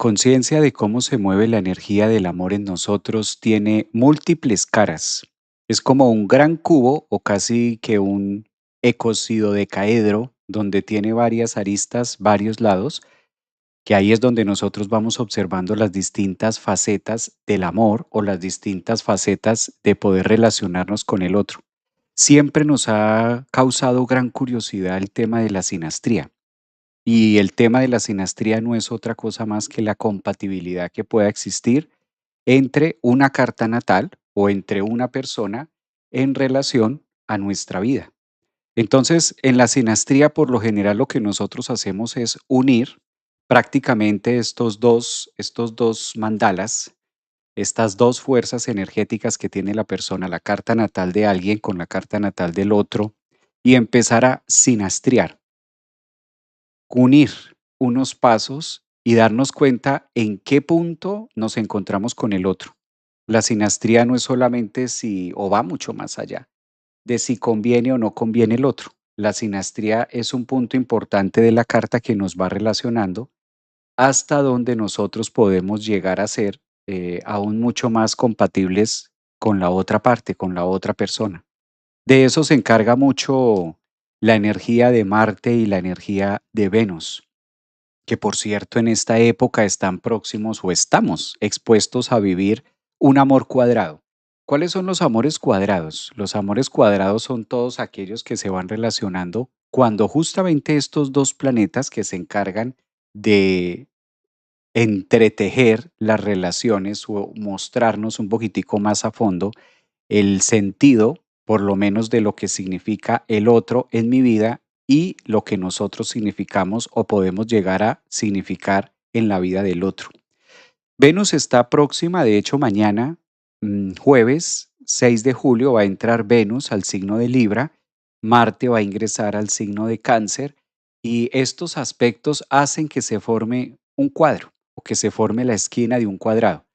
La conciencia de cómo se mueve la energía del amor en nosotros tiene múltiples caras. Es como un gran cubo o casi que un ecosidodecaedro donde tiene varias aristas, varios lados, que ahí es donde nosotros vamos observando las distintas facetas del amor o las distintas facetas de poder relacionarnos con el otro. Siempre nos ha causado gran curiosidad el tema de la sinastría. Y el tema de la sinastría no es otra cosa más que la compatibilidad que pueda existir entre una carta natal o entre una persona en relación a nuestra vida. Entonces, en la sinastría, por lo general, lo que nosotros hacemos es unir prácticamente estos dos mandalas, estas dos fuerzas energéticas que tiene la persona, la carta natal de alguien con la carta natal del otro, y empezar a sinastriar, unir unos pasos y darnos cuenta en qué punto nos encontramos con el otro. La sinastría no es solamente si, o va mucho más allá, de si conviene o no conviene el otro. La sinastría es un punto importante de la carta que nos va relacionando hasta donde nosotros podemos llegar a ser aún mucho más compatibles con la otra parte, con la otra persona. De eso se encarga mucho la energía de Marte y la energía de Venus, que por cierto en esta época están próximos o estamos expuestos a vivir un amor cuadrado. ¿Cuáles son los amores cuadrados? Los amores cuadrados son todos aquellos que se van relacionando cuando justamente estos dos planetas que se encargan de entretejer las relaciones o mostrarnos un poquitico más a fondo el sentido, por lo menos de lo que significa el otro en mi vida y lo que nosotros significamos o podemos llegar a significar en la vida del otro. Venus está próxima, de hecho mañana, jueves 6 de julio, va a entrar Venus al signo de Libra, Marte va a ingresar al signo de Cáncer y estos aspectos hacen que se forme un cuadro o que se forme la esquina de un cuadrado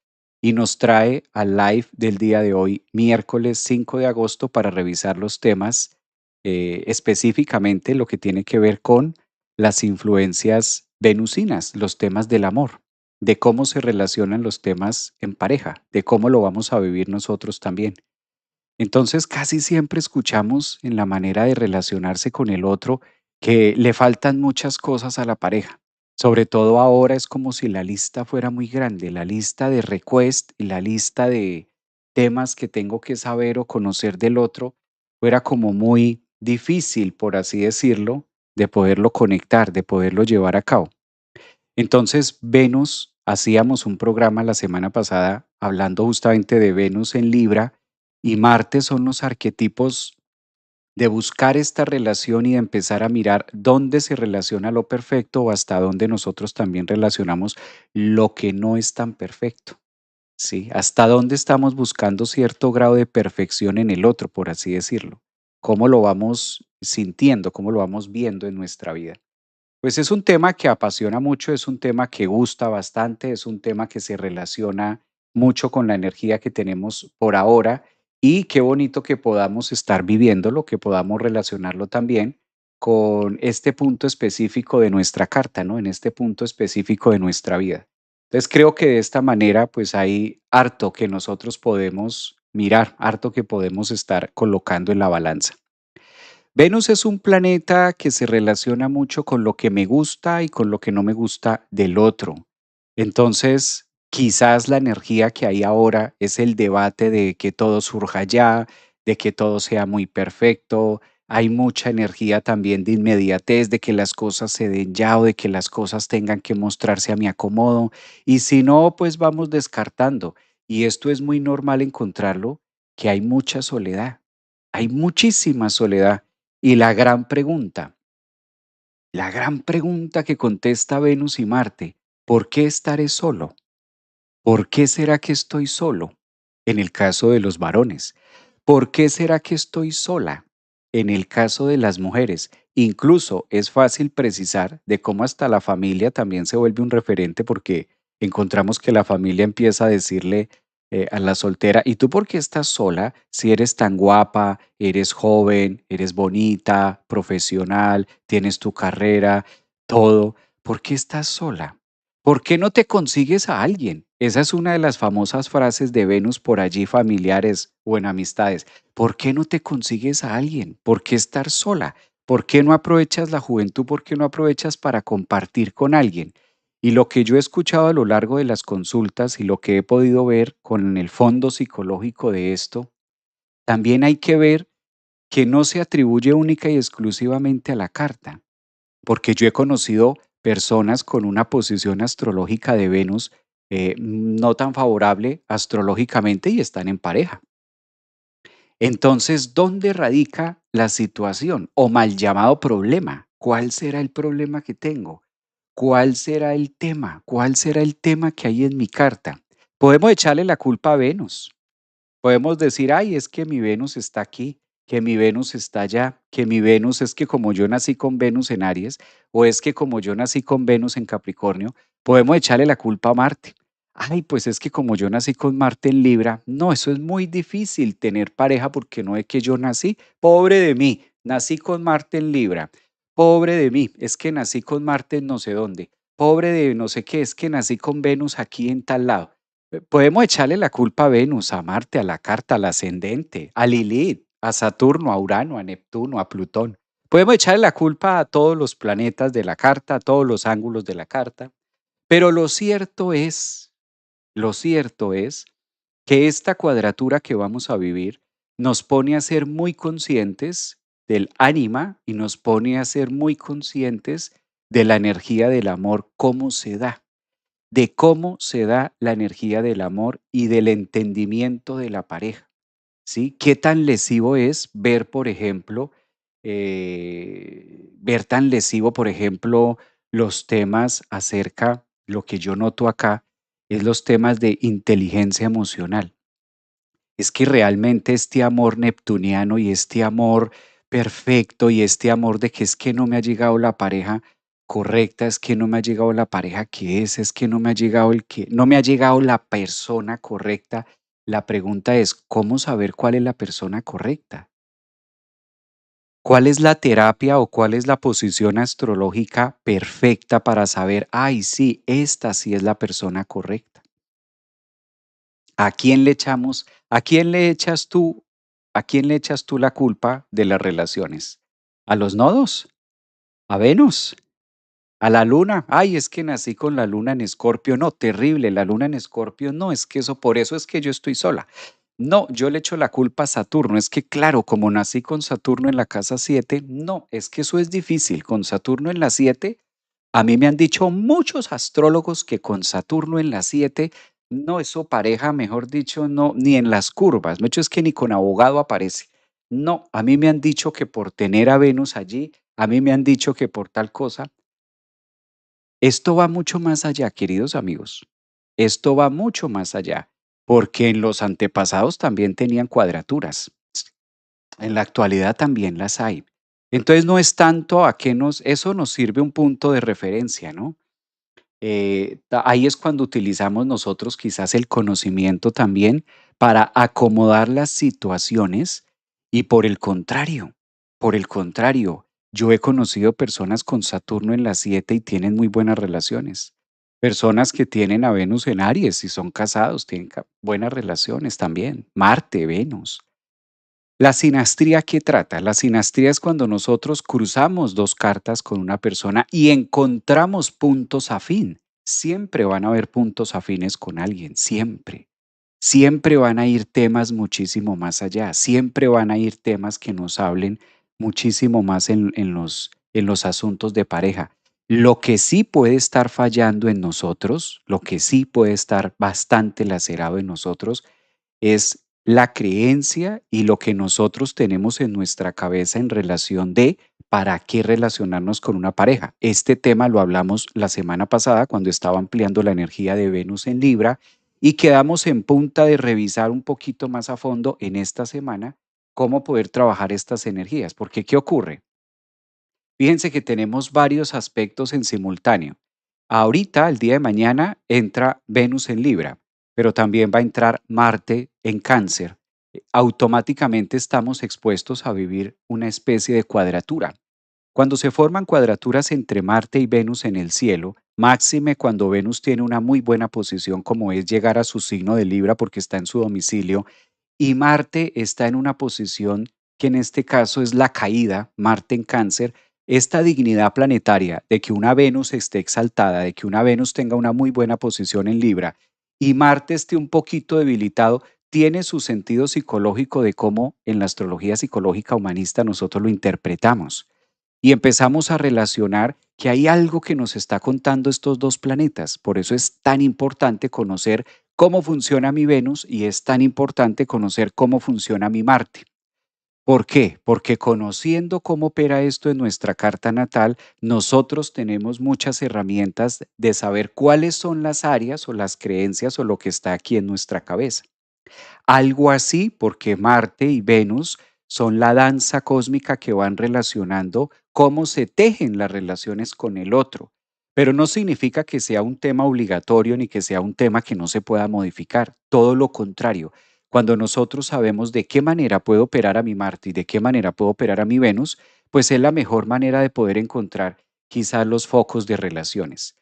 y nos trae al live del día de hoy, miércoles 5 de agosto, para revisar los temas, específicamente lo que tiene que ver con las influencias venusinas, los temas del amor, de cómo se relacionan los temas en pareja, de cómo lo vamos a vivir nosotros también. Entonces, casi siempre escuchamos en la manera de relacionarse con el otro que le faltan muchas cosas a la pareja. Sobre todo ahora es como si la lista fuera muy grande, la lista de request y la lista de temas que tengo que saber o conocer del otro fuera como muy difícil, por así decirlo, de poderlo conectar, de poderlo llevar a cabo. Entonces, Venus, hacíamos un programa la semana pasada hablando justamente de Venus en Libra y Marte son los arquetipos de buscar esta relación y de empezar a mirar dónde se relaciona lo perfecto o hasta dónde nosotros también relacionamos lo que no es tan perfecto, ¿sí? Hasta dónde estamos buscando cierto grado de perfección en el otro, por así decirlo. Cómo lo vamos sintiendo, cómo lo vamos viendo en nuestra vida. Pues es un tema que apasiona mucho, es un tema que gusta bastante, es un tema que se relaciona mucho con la energía que tenemos por ahora y qué bonito que podamos estar viviéndolo, que podamos relacionarlo también con este punto específico de nuestra carta, ¿no? En este punto específico de nuestra vida. Entonces creo que de esta manera pues hay harto que nosotros podemos mirar, harto que podemos estar colocando en la balanza. Venus es un planeta que se relaciona mucho con lo que me gusta y con lo que no me gusta del otro. Entonces, quizás la energía que hay ahora es el debate de que todo surja ya, de que todo sea muy perfecto. Hay mucha energía también de inmediatez, de que las cosas se den ya o de que las cosas tengan que mostrarse a mi acomodo. Y si no, pues vamos descartando. Y esto es muy normal encontrarlo, que hay mucha soledad. Hay muchísima soledad. Y la gran pregunta que contesta Venus y Marte, ¿por qué estaré solo? ¿Por qué será que estoy solo? En el caso de los varones. ¿Por qué será que estoy sola? En el caso de las mujeres. Incluso es fácil precisar de cómo hasta la familia también se vuelve un referente porque encontramos que la familia empieza a decirle a la soltera, ¿y tú por qué estás sola si eres tan guapa, eres joven, eres bonita, profesional, tienes tu carrera, todo? ¿Por qué estás sola? ¿Por qué no te consigues a alguien? Esa es una de las famosas frases de Venus por allí, familiares o en amistades. ¿Por qué no te consigues a alguien? ¿Por qué estar sola? ¿Por qué no aprovechas la juventud? ¿Por qué no aprovechas para compartir con alguien? Y lo que yo he escuchado a lo largo de las consultas y lo que he podido ver con el fondo psicológico de esto, también hay que ver que no se atribuye única y exclusivamente a la carta, porque yo he conocido personas con una posición astrológica de Venus no tan favorable astrológicamente y están en pareja. Entonces, ¿dónde radica la situación o mal llamado problema? ¿Cuál será el problema que tengo? ¿Cuál será el tema? ¿Cuál será el tema que hay en mi carta? Podemos echarle la culpa a Venus. Podemos decir, ay, es que mi Venus está aquí, que mi Venus está allá, que mi Venus es que como yo nací con Venus en Aries, o es que como yo nací con Venus en Capricornio, podemos echarle la culpa a Marte. Ay, pues es que como yo nací con Marte en Libra, no, eso es muy difícil tener pareja porque no es que yo nací, pobre de mí, nací con Marte en Libra, pobre de mí, es que nací con Marte en no sé dónde, pobre de no sé qué, es que nací con Venus aquí en tal lado. Podemos echarle la culpa a Venus, a Marte, a la carta, al ascendente, a Lilith, a Saturno, a Urano, a Neptuno, a Plutón. Podemos echarle la culpa a todos los planetas de la carta, a todos los ángulos de la carta, pero lo cierto es que esta cuadratura que vamos a vivir nos pone a ser muy conscientes del ánima y nos pone a ser muy conscientes de la energía del amor, cómo se da, de cómo se da la energía del amor y del entendimiento de la pareja, ¿sí? ¿Qué tan lesivo es ver, por ejemplo, los temas acerca, lo que yo noto acá, es los temas de inteligencia emocional? Es que realmente este amor neptuniano y este amor perfecto y este amor de que es que no me ha llegado la pareja correcta, es que no me ha llegado la pareja que es que no me ha llegado no me ha llegado la persona correcta. La pregunta es, ¿cómo saber cuál es la persona correcta? ¿Cuál es la terapia o cuál es la posición astrológica perfecta para saber, ay, sí, esta sí es la persona correcta? ¿A quién le echas tú la culpa de las relaciones? ¿A los nodos? ¿A Venus? ¿A la luna? Ay, es que nací con la luna en Escorpio. No, terrible, la luna en Escorpio. No, es que eso, por eso es que yo estoy sola. No, yo le echo la culpa a Saturno. Es que claro, como nací con Saturno en la casa 7, no, es que eso es difícil. Con Saturno en la 7, a mí me han dicho muchos astrólogos que con Saturno en la 7, no, eso pareja, mejor dicho, no, ni en las curvas. De hecho, es que ni con abogado aparece. No, a mí me han dicho que por tener a Venus allí, a mí me han dicho que por tal cosa. Esto va mucho más allá, queridos amigos. Esto va mucho más allá, porque en los antepasados también tenían cuadraturas. En la actualidad también las hay. Entonces no es tanto a qué eso nos sirve un punto de referencia, ¿no? Ahí es cuando utilizamos nosotros quizás el conocimiento también para acomodar las situaciones y por el contrario, yo he conocido personas con Saturno en la 7 y tienen muy buenas relaciones. Personas que tienen a Venus en Aries y son casados, tienen buenas relaciones también. Marte, Venus. La sinastría, ¿qué trata? La sinastría es cuando nosotros cruzamos dos cartas con una persona y encontramos puntos afín. Siempre van a haber puntos afines con alguien, siempre. Siempre van a ir temas muchísimo más allá, siempre van a ir temas que nos hablen muchísimo más en los asuntos de pareja. Lo que sí puede estar fallando en nosotros, lo que sí puede estar bastante lacerado en nosotros, es la creencia y lo que nosotros tenemos en nuestra cabeza en relación de para qué relacionarnos con una pareja. Este tema lo hablamos la semana pasada cuando estaba ampliando la energía de Venus en Libra y quedamos en punta de revisar un poquito más a fondo en esta semana cómo poder trabajar estas energías. Porque, ¿qué ocurre? Fíjense que tenemos varios aspectos en simultáneo. Ahorita, el día de mañana, entra Venus en Libra, pero también va a entrar Marte en Cáncer. Automáticamente estamos expuestos a vivir una especie de cuadratura. Cuando se forman cuadraturas entre Marte y Venus en el cielo, máxime cuando Venus tiene una muy buena posición como es llegar a su signo de Libra porque está en su domicilio, y Marte está en una posición que en este caso es la caída, Marte en Cáncer, esta dignidad planetaria de que una Venus esté exaltada, de que una Venus tenga una muy buena posición en Libra y Marte esté un poquito debilitado, tiene su sentido psicológico de cómo en la astrología psicológica humanista nosotros lo interpretamos y empezamos a relacionar que hay algo que nos está contando estos dos planetas. Por eso es tan importante conocer cómo funciona mi Venus y es tan importante conocer cómo funciona mi Marte. ¿Por qué? Porque conociendo cómo opera esto en nuestra carta natal, nosotros tenemos muchas herramientas de saber cuáles son las áreas o las creencias o lo que está aquí en nuestra cabeza. Algo así porque Marte y Venus son la danza cósmica que van relacionando cómo se tejen las relaciones con el otro. Pero no significa que sea un tema obligatorio ni que sea un tema que no se pueda modificar. Todo lo contrario. Cuando nosotros sabemos de qué manera puedo operar a mi Marte y de qué manera puedo operar a mi Venus, pues es la mejor manera de poder encontrar quizás los focos de relaciones.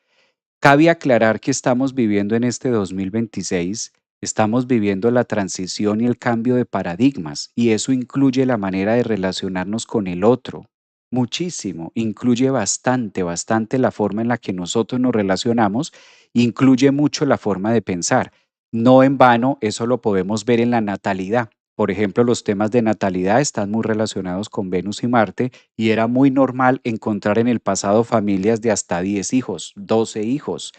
Cabe aclarar que estamos viviendo en este 2026, estamos viviendo la transición y el cambio de paradigmas, y eso incluye la manera de relacionarnos con el otro. Muchísimo, incluye bastante, bastante la forma en la que nosotros nos relacionamos, incluye mucho la forma de pensar. No en vano, eso lo podemos ver en la natalidad. Por ejemplo, los temas de natalidad están muy relacionados con Venus y Marte y era muy normal encontrar en el pasado familias de hasta 10 hijos, 12 hijos,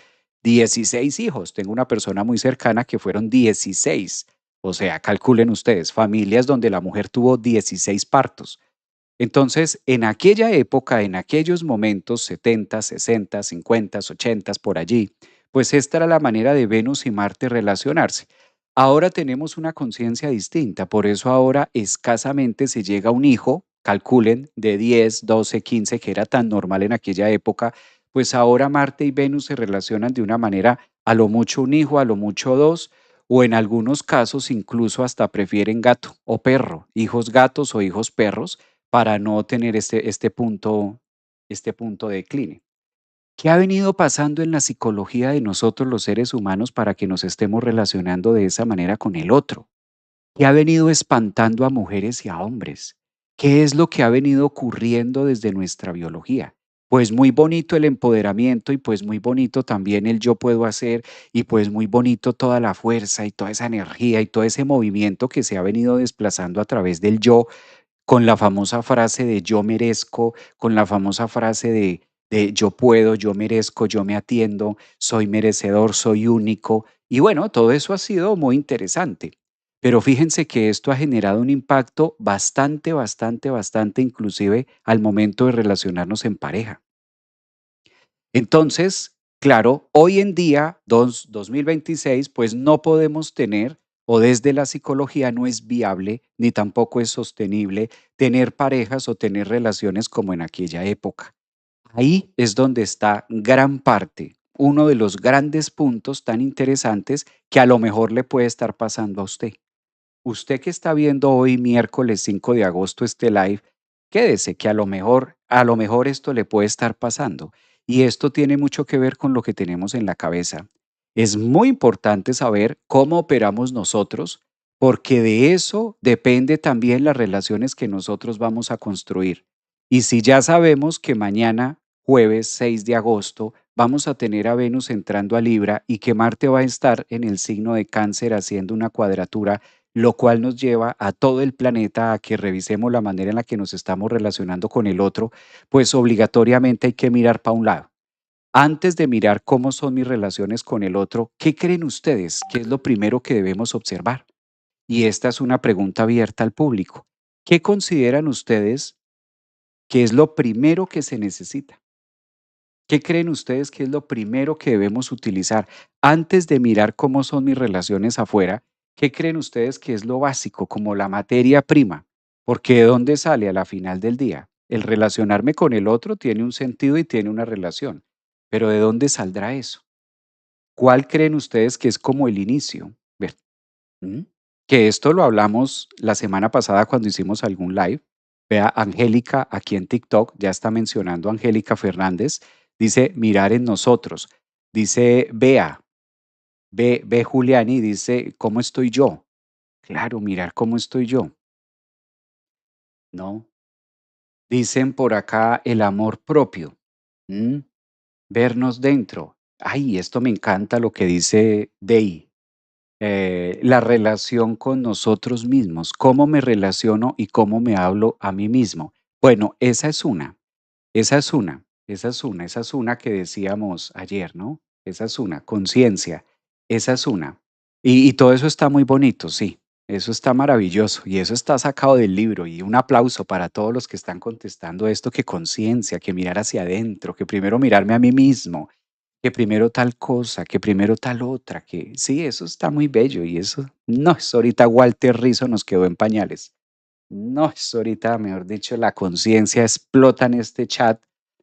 16 hijos. Tengo una persona muy cercana que fueron 16. O sea, calculen ustedes, familias donde la mujer tuvo 16 partos. Entonces, en aquella época, en aquellos momentos, 70, 60, 50, 80, por allí, pues esta era la manera de Venus y Marte relacionarse. Ahora tenemos una conciencia distinta, por eso ahora escasamente se llega a un hijo, calculen, de 10, 12, 15, que era tan normal en aquella época, pues ahora Marte y Venus se relacionan de una manera, a lo mucho un hijo, a lo mucho dos, o en algunos casos incluso hasta prefieren gato o perro, hijos gatos o hijos perros, para no tener este punto de decline. ¿Qué ha venido pasando en la psicología de nosotros los seres humanos para que nos estemos relacionando de esa manera con el otro? ¿Qué ha venido espantando a mujeres y a hombres? ¿Qué es lo que ha venido ocurriendo desde nuestra biología? Pues muy bonito el empoderamiento y pues muy bonito también el yo puedo hacer y pues muy bonito toda la fuerza y toda esa energía y todo ese movimiento que se ha venido desplazando a través del yo con la famosa frase de yo merezco, con la famosa frase de yo puedo, yo merezco, yo me atiendo, soy merecedor, soy único. Y bueno, todo eso ha sido muy interesante. Pero fíjense que esto ha generado un impacto bastante, bastante, bastante, inclusive al momento de relacionarnos en pareja. Entonces, claro, hoy en día, 2026, pues no podemos tener, o desde la psicología no es viable, ni tampoco es sostenible tener parejas o tener relaciones como en aquella época. Ahí es donde está gran parte, uno de los grandes puntos tan interesantes que a lo mejor le puede estar pasando a usted. Usted que está viendo hoy miércoles 5 de agosto este live, quédese que a lo mejor esto le puede estar pasando. Y esto tiene mucho que ver con lo que tenemos en la cabeza. Es muy importante saber cómo operamos nosotros, porque de eso depende también las relaciones que nosotros vamos a construir. Y si ya sabemos que mañana, jueves 6 de agosto, vamos a tener a Venus entrando a Libra y que Marte va a estar en el signo de Cáncer haciendo una cuadratura, lo cual nos lleva a todo el planeta a que revisemos la manera en la que nos estamos relacionando con el otro, pues obligatoriamente hay que mirar para un lado. Antes de mirar cómo son mis relaciones con el otro, ¿qué creen ustedes que es lo primero que debemos observar? Y esta es una pregunta abierta al público. ¿Qué consideran ustedes que es lo primero que se necesita? ¿Qué creen ustedes que es lo primero que debemos utilizar antes de mirar cómo son mis relaciones afuera? ¿Qué creen ustedes que es lo básico, como la materia prima? Porque ¿de dónde sale a la final del día? El relacionarme con el otro tiene un sentido y tiene una relación, pero ¿de dónde saldrá eso? ¿Cuál creen ustedes que es como el inicio? Ver, ¿mm? Que esto lo hablamos la semana pasada cuando hicimos algún live. Vea, Angélica, aquí en TikTok, ya está mencionando Angélica Fernández, dice mirar en nosotros. Dice, ve Juliani, dice, ¿cómo estoy yo? Claro, mirar cómo estoy yo, ¿no? Dicen por acá el amor propio, ¿m? Vernos dentro. Ay, esto me encanta lo que dice Day. La relación con nosotros mismos, cómo me relaciono y cómo me hablo a mí mismo. Bueno, esa es una que decíamos ayer, ¿no? Esa es una, conciencia, esa es una. Y todo eso está muy bonito, sí, eso está maravilloso y eso está sacado del libro y un aplauso para todos los que están contestando esto, que conciencia, que mirar hacia adentro, que primero mirarme a mí mismo, que primero tal cosa, que primero tal otra, que sí, eso está muy bello y eso, no, eso ahorita Walter Rizzo nos quedó en pañales. No, eso ahorita, mejor dicho, la conciencia explota en este chat.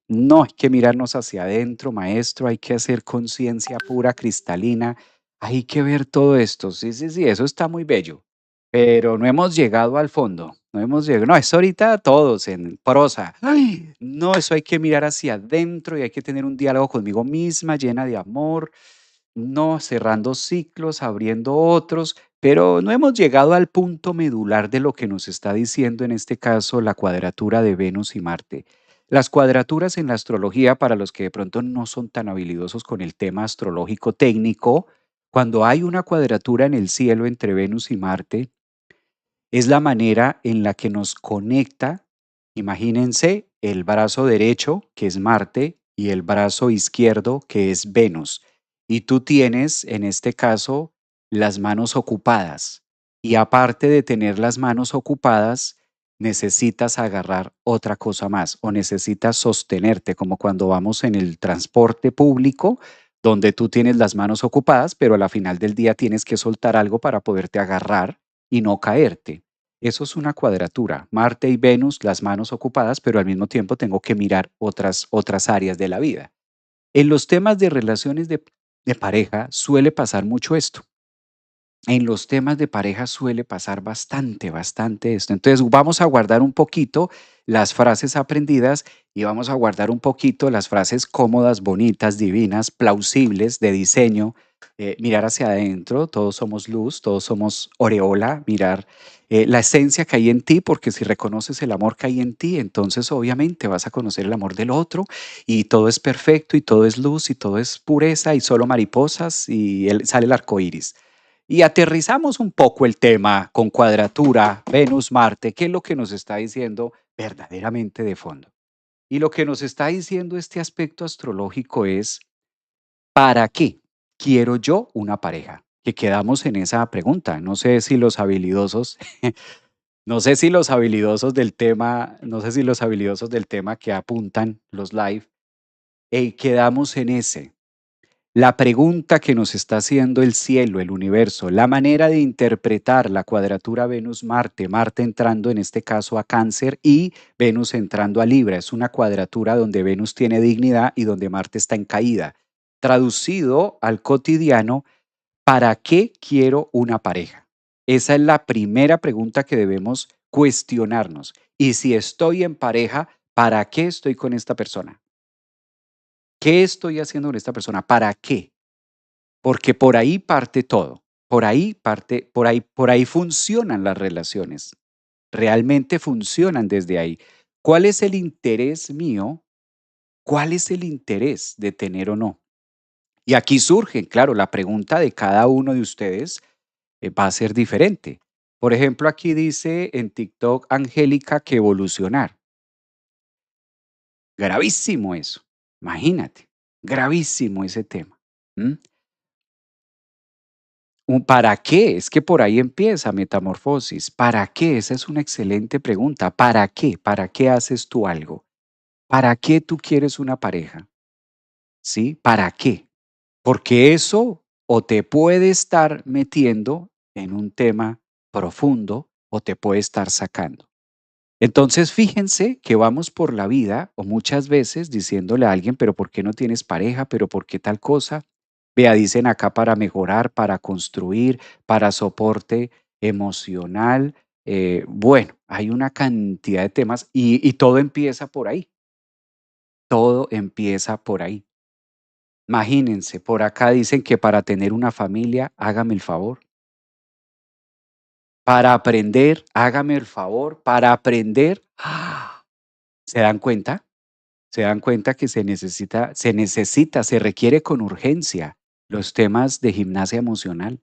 No, hay que mirarnos hacia adentro, maestro, hay que hacer conciencia pura, cristalina, hay que ver todo esto. Sí, sí, sí, eso está muy bello, pero no hemos llegado al fondo, no hemos llegado, no, eso ahorita todos en prosa. Ay, no, eso hay que mirar hacia adentro y hay que tener un diálogo conmigo misma, llena de amor, no, cerrando ciclos, abriendo otros, pero no hemos llegado al punto medular de lo que nos está diciendo en este caso la cuadratura de Venus y Marte. Las cuadraturas en la astrología, para los que de pronto no son tan habilidosos con el tema astrológico técnico, cuando hay una cuadratura en el cielo entre Venus y Marte, es la manera en la que nos conecta, imagínense, el brazo derecho, que es Marte, y el brazo izquierdo, que es Venus. Y tú tienes, en este caso, las manos ocupadas. Y aparte de tener las manos ocupadas, necesitas agarrar otra cosa más o necesitas sostenerte, como cuando vamos en el transporte público, donde tú tienes las manos ocupadas, pero a la final del día tienes que soltar algo para poderte agarrar y no caerte. Eso es una cuadratura. Marte y Venus, las manos ocupadas, pero al mismo tiempo tengo que mirar otras áreas de la vida. En los temas de relaciones de pareja suele pasar mucho esto. En los temas de pareja suele pasar bastante esto. Entonces vamos a guardar un poquito las frases aprendidas y vamos a guardar un poquito las frases cómodas, bonitas, divinas, plausibles, de diseño. Mirar hacia adentro, todos somos luz, todos somos aureola, mirar la esencia que hay en ti, porque si reconoces el amor que hay en ti, entonces obviamente vas a conocer el amor del otro y todo es perfecto y todo es luz y todo es pureza y solo mariposas y sale el arco iris. Y aterrizamos un poco el tema con cuadratura, Venus, Marte, qué es lo que nos está diciendo verdaderamente de fondo. Y lo que nos está diciendo este aspecto astrológico es, ¿para qué quiero yo una pareja? Que quedamos en esa pregunta. No sé si los habilidosos, no sé si los habilidosos del tema, no sé si los habilidosos del tema que apuntan los live, quedamos en ese. La pregunta que nos está haciendo el cielo, el universo, la manera de interpretar la cuadratura Venus-Marte, Marte entrando en este caso a Cáncer y Venus entrando a Libra, es una cuadratura donde Venus tiene dignidad y donde Marte está en caída. Traducido al cotidiano, ¿para qué quiero una pareja? Esa es la primera pregunta que debemos cuestionarnos. Y si estoy en pareja, ¿para qué estoy con esta persona? ¿Qué estoy haciendo con esta persona? ¿Para qué? Porque por ahí parte todo. Por ahí parte, por ahí funcionan las relaciones. Realmente funcionan desde ahí. ¿Cuál es el interés mío? ¿Cuál es el interés de tener o no? Y aquí surge, claro, la pregunta de cada uno de ustedes va a ser diferente. Por ejemplo, aquí dice en TikTok Angélica que evolucionar. Gravísimo eso. Imagínate. Gravísimo ese tema. ¿M? Un ¿para qué? Es que por ahí empieza metamorfosis. ¿Para qué? Esa es una excelente pregunta. ¿Para qué? ¿Para qué haces tú algo? ¿Para qué tú quieres una pareja? ¿Sí? ¿Para qué? Porque eso o te puede estar metiendo en un tema profundo o te puede estar sacando. Entonces, fíjense que vamos por la vida o muchas veces diciéndole a alguien, pero ¿por qué no tienes pareja? ¿Pero por qué tal cosa? Vea, dicen acá para mejorar, para construir, para soporte emocional. Bueno, hay una cantidad de temas y todo empieza por ahí, todo empieza por ahí. Imagínense, por acá dicen que para tener una familia, hágame el favor. Para aprender, hágame el favor, para aprender, ¿se dan cuenta? Se dan cuenta que se requiere con urgencia los temas de gimnasia emocional.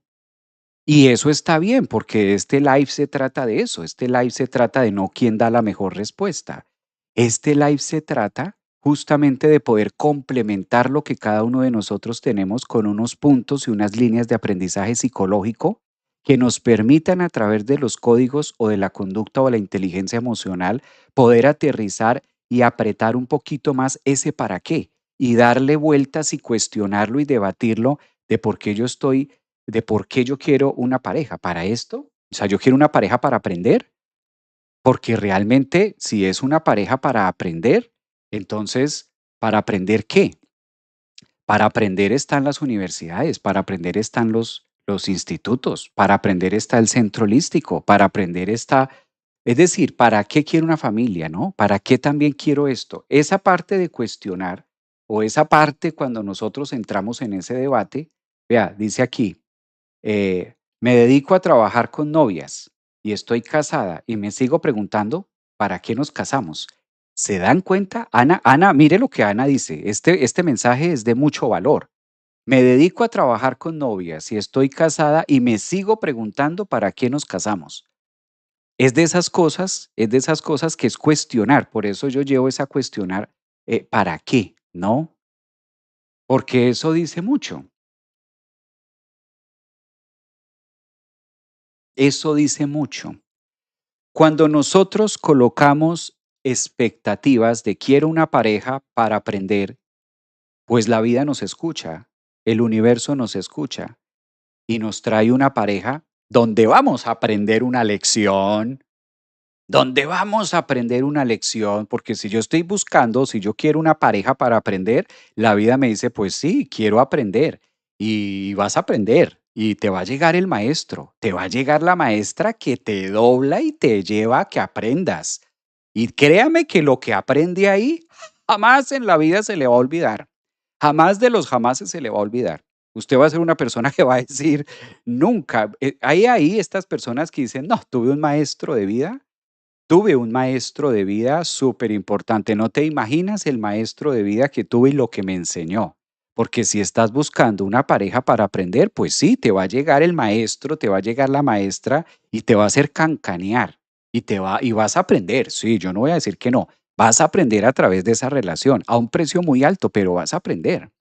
Y eso está bien, porque este live se trata de eso, este live se trata de no quién da la mejor respuesta. Este live se trata justamente de poder complementar lo que cada uno de nosotros tenemos con unos puntos y unas líneas de aprendizaje psicológico que nos permitan a través de los códigos o de la conducta o la inteligencia emocional poder aterrizar y apretar un poquito más ese para qué y darle vueltas y cuestionarlo y debatirlo de por qué yo estoy de por qué yo quiero una pareja. ¿Para esto? O sea, yo quiero una pareja para aprender, porque realmente si es una pareja para aprender, entonces, ¿para aprender qué? Para aprender están las universidades, para aprender están los institutos, para aprender está el centro holístico, para aprender está, es decir, ¿para qué quiero una familia, no? ¿Para qué también quiero esto? Esa parte de cuestionar o esa parte cuando nosotros entramos en ese debate, vea, dice aquí, me dedico a trabajar con novias y estoy casada y me sigo preguntando, ¿para qué nos casamos? ¿Se dan cuenta? Ana, mire lo que Ana dice. Este mensaje es de mucho valor. Me dedico a trabajar con novias y estoy casada y me sigo preguntando para qué nos casamos. Es de esas cosas que es cuestionar. Por eso yo llevo esa cuestionar, ¿para qué? ¿No? Porque eso dice mucho. Eso dice mucho. Cuando nosotros colocamos expectativas de quiero una pareja para aprender, pues la vida nos escucha, el universo nos escucha y nos trae una pareja donde vamos a aprender una lección, donde vamos a aprender una lección, porque si yo estoy buscando, si yo quiero una pareja para aprender, la vida me dice, pues sí, quiero aprender y vas a aprender y te va a llegar el maestro, te va a llegar la maestra que te dobla y te lleva a que aprendas. Y créame que lo que aprende ahí jamás en la vida se le va a olvidar. Jamás de los jamases se le va a olvidar. Usted va a ser una persona que va a decir, nunca, hay ahí estas personas que dicen, no, tuve un maestro de vida. Tuve un maestro de vida súper importante. No te imaginas el maestro de vida que tuve y lo que me enseñó. Porque si estás buscando una pareja para aprender, pues sí, te va a llegar el maestro, te va a llegar la maestra y te va a hacer cancanear y vas a aprender. Sí, yo no voy a decir que no. Vas a aprender a través de esa relación a un precio muy alto, pero vas a aprender.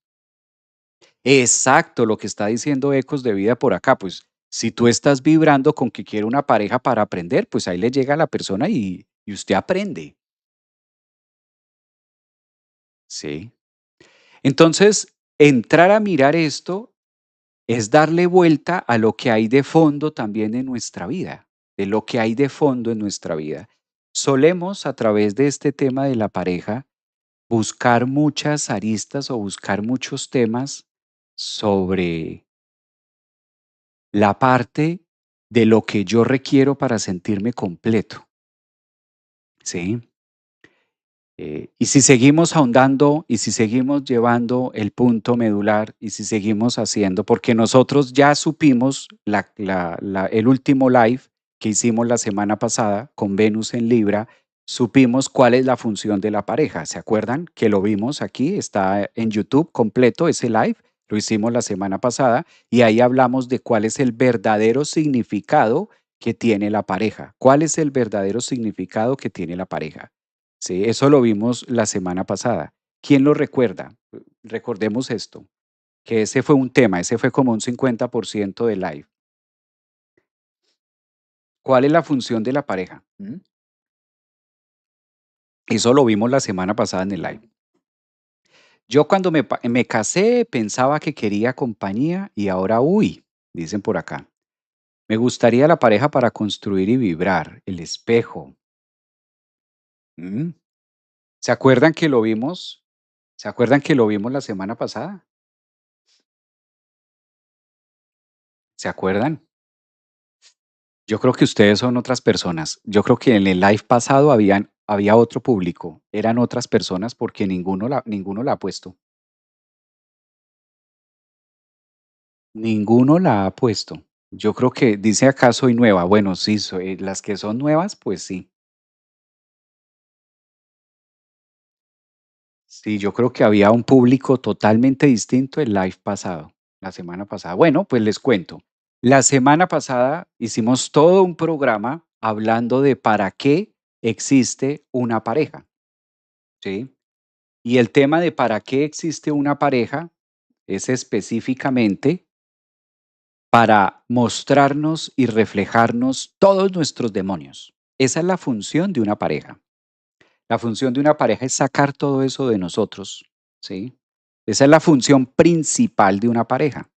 Exacto, lo que está diciendo Ecos de Vida por acá, pues si tú estás vibrando con que quiere una pareja para aprender, pues ahí le llega a la persona y usted aprende, ¿sí? Entonces, entrar a mirar esto es darle vuelta a lo que hay de fondo también en nuestra vida, de lo que hay de fondo en nuestra vida. Solemos a través de este tema de la pareja buscar muchas aristas o buscar muchos temas sobre la parte de lo que yo requiero para sentirme completo, ¿sí? Y si seguimos ahondando y si seguimos llevando el punto medular y si seguimos haciendo, porque nosotros ya supimos el último live que hicimos la semana pasada con Venus en Libra, supimos cuál es la función de la pareja. ¿Se acuerdan que lo vimos aquí? Está en YouTube completo ese live. Lo hicimos la semana pasada y ahí hablamos de cuál es el verdadero significado que tiene la pareja. ¿Cuál es el verdadero significado que tiene la pareja? Sí, eso lo vimos la semana pasada. ¿Quién lo recuerda? Recordemos esto, que ese fue un tema, ese fue como un 50% del live. ¿Cuál es la función de la pareja? Eso lo vimos la semana pasada en el live. Yo cuando me casé pensaba que quería compañía y ahora, uy, dicen por acá. Me gustaría la pareja para construir y vibrar, el espejo. ¿Mm? ¿Se acuerdan que lo vimos? ¿Se acuerdan que lo vimos la semana pasada? ¿Se acuerdan? Yo creo que ustedes son otras personas. Yo creo que en el live pasado había otro público, eran otras personas porque ninguno la ha puesto. Ninguno la ha puesto. Yo creo que dice acá soy nueva. Bueno, sí, las que son nuevas, pues sí. Sí, yo creo que había un público totalmente distinto el live pasado, la semana pasada. Bueno, pues les cuento. La semana pasada hicimos todo un programa hablando de para qué existe una pareja, ¿sí? Y el tema de para qué existe una pareja es específicamente para mostrarnos y reflejarnos todos nuestros demonios. Esa es la función de una pareja. La función de una pareja es sacar todo eso de nosotros, ¿sí? Esa es la función principal de una pareja.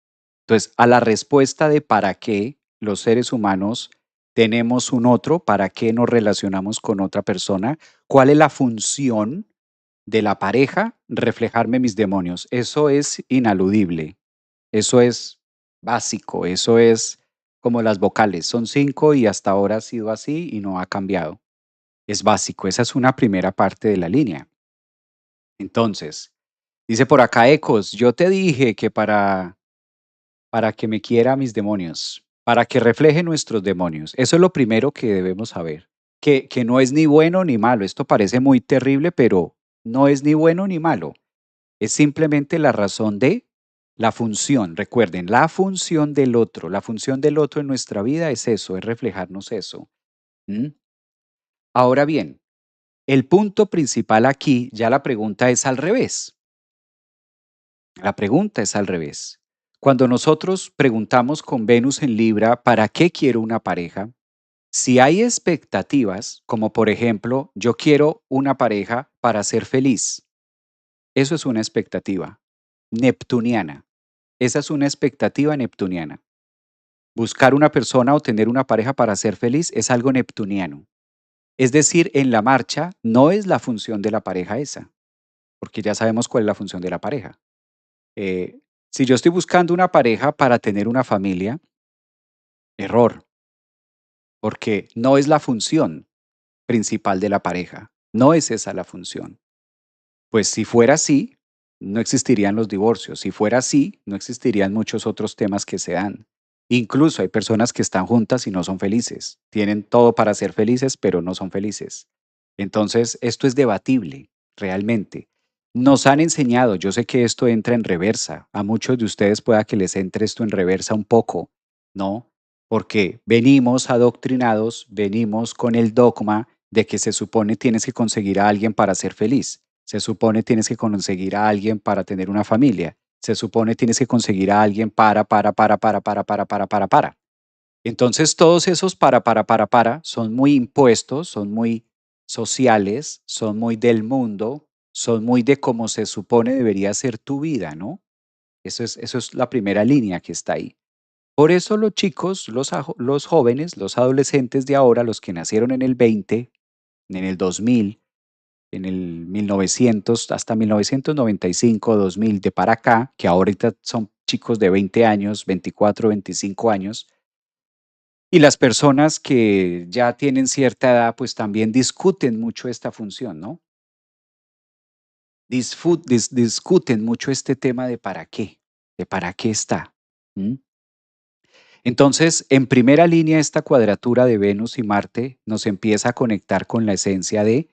Entonces, a la respuesta de para qué los seres humanos tenemos un otro, para qué nos relacionamos con otra persona, cuál es la función de la pareja, reflejarme mis demonios. Eso es inaludible, eso es básico, eso es como las vocales, son 5 y hasta ahora ha sido así y no ha cambiado. Es básico, esa es una primera parte de la línea. Entonces, dice por acá Ecos, yo te dije que para que me quiera mis demonios, para que refleje nuestros demonios. Eso es lo primero que debemos saber, que no es ni bueno ni malo. Esto parece muy terrible, pero no es ni bueno ni malo. Es simplemente la razón de la función. Recuerden, la función del otro. La función del otro en nuestra vida es eso, es reflejarnos eso. ¿M? Ahora bien, el punto principal aquí, ya la pregunta es al revés. La pregunta es al revés. Cuando nosotros preguntamos con Venus en Libra, ¿para qué quiero una pareja? Si hay expectativas, como por ejemplo, yo quiero una pareja para ser feliz, eso es una expectativa neptuniana. Esa es una expectativa neptuniana. Buscar una persona o tener una pareja para ser feliz es algo neptuniano. Es decir, en la marcha no es la función de la pareja esa, porque ya sabemos cuál es la función de la pareja. Si yo estoy buscando una pareja para tener una familia, error, porque no es la función principal de la pareja. No es esa la función. Pues si fuera así, no existirían los divorcios. Si fuera así, no existirían muchos otros temas que se dan. Incluso hay personas que están juntas y no son felices. Tienen todo para ser felices, pero no son felices. Entonces, esto es debatible, realmente. Nos han enseñado, yo sé que esto entra en reversa. A muchos de ustedes pueda que les entre esto en reversa un poco, ¿no? Porque venimos adoctrinados, venimos con el dogma de que se supone tienes que conseguir a alguien para ser feliz. Se supone tienes que conseguir a alguien para tener una familia. Se supone tienes que conseguir a alguien para. Entonces, todos esos para son muy impuestos, son muy sociales, son muy del mundo, son muy de cómo se supone debería ser tu vida, ¿no? Eso es la primera línea que está ahí. Por eso los chicos, los jóvenes, los adolescentes de ahora, los que nacieron en el 20, en el 2000, en el 1900 hasta 1995, 2000 de para acá, que ahorita son chicos de 20 años, 24, 25 años, y las personas que ya tienen cierta edad, pues también discuten mucho esta función, ¿no? Discuten mucho este tema de para qué está. ¿M? Entonces, en primera línea, esta cuadratura de Venus y Marte nos empieza a conectar con la esencia de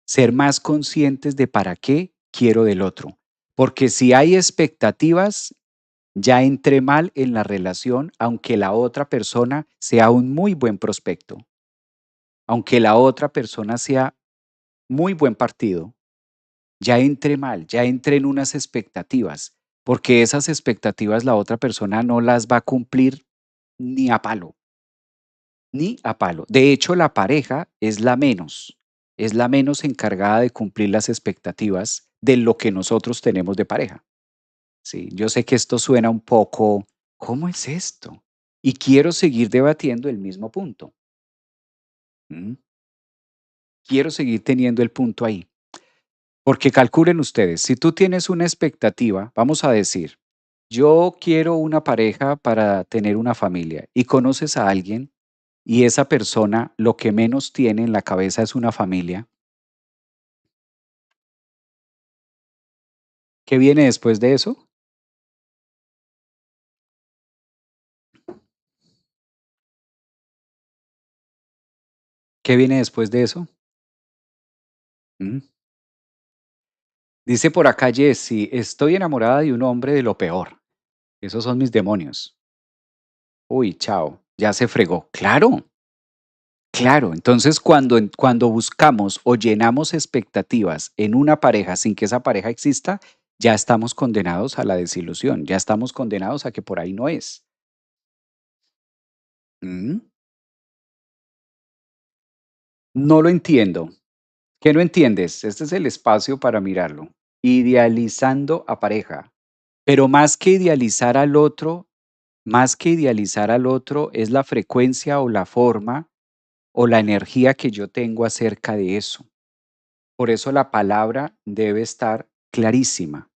ser más conscientes de para qué quiero del otro. Porque si hay expectativas, ya entré mal en la relación, aunque la otra persona sea un muy buen prospecto, aunque la otra persona sea muy buen partido, ya entré mal, ya entré en unas expectativas, porque esas expectativas la otra persona no las va a cumplir ni a palo, ni a palo. De hecho, la pareja es la menos encargada de cumplir las expectativas de lo que nosotros tenemos de pareja. Sí, yo sé que esto suena un poco, ¿cómo es esto? Y quiero seguir debatiendo el mismo punto. ¿M? Quiero seguir teniendo el punto ahí. Porque calculen ustedes, si tú tienes una expectativa, vamos a decir, yo quiero una pareja para tener una familia y conoces a alguien y esa persona lo que menos tiene en la cabeza es una familia, ¿qué viene después de eso? ¿Qué viene después de eso? Mm. Dice por acá Jessie, estoy enamorada de un hombre de lo peor. Esos son mis demonios. Uy, chao, ya se fregó. Claro, claro. Entonces, cuando buscamos o llenamos expectativas en una pareja sin que esa pareja exista, ya estamos condenados a la desilusión, ya estamos condenados a que por ahí no es. Mm. No lo entiendo. ¿Qué no entiendes? Este es el espacio para mirarlo. Idealizando a pareja. Pero más que idealizar al otro, es la frecuencia o la forma o la energía que yo tengo acerca de eso. Por eso la palabra debe estar clarísima.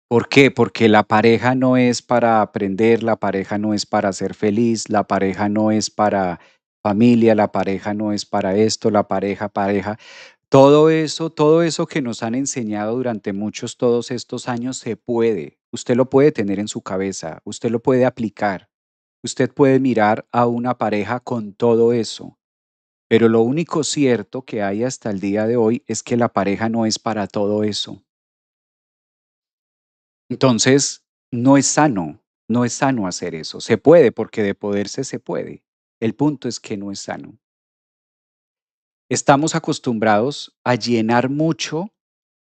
¿Por qué? Porque la pareja no es para aprender, la pareja no es para ser feliz, la pareja no es para familia, la pareja no es para esto, la pareja. Todo eso que nos han enseñado durante todos estos años se puede. Usted lo puede tener en su cabeza, usted lo puede aplicar, usted puede mirar a una pareja con todo eso. Pero lo único cierto que hay hasta el día de hoy es que la pareja no es para todo eso. Entonces, no es sano hacer eso. Se puede porque de poderse se puede. El punto es que no es sano. Estamos acostumbrados a llenar mucho,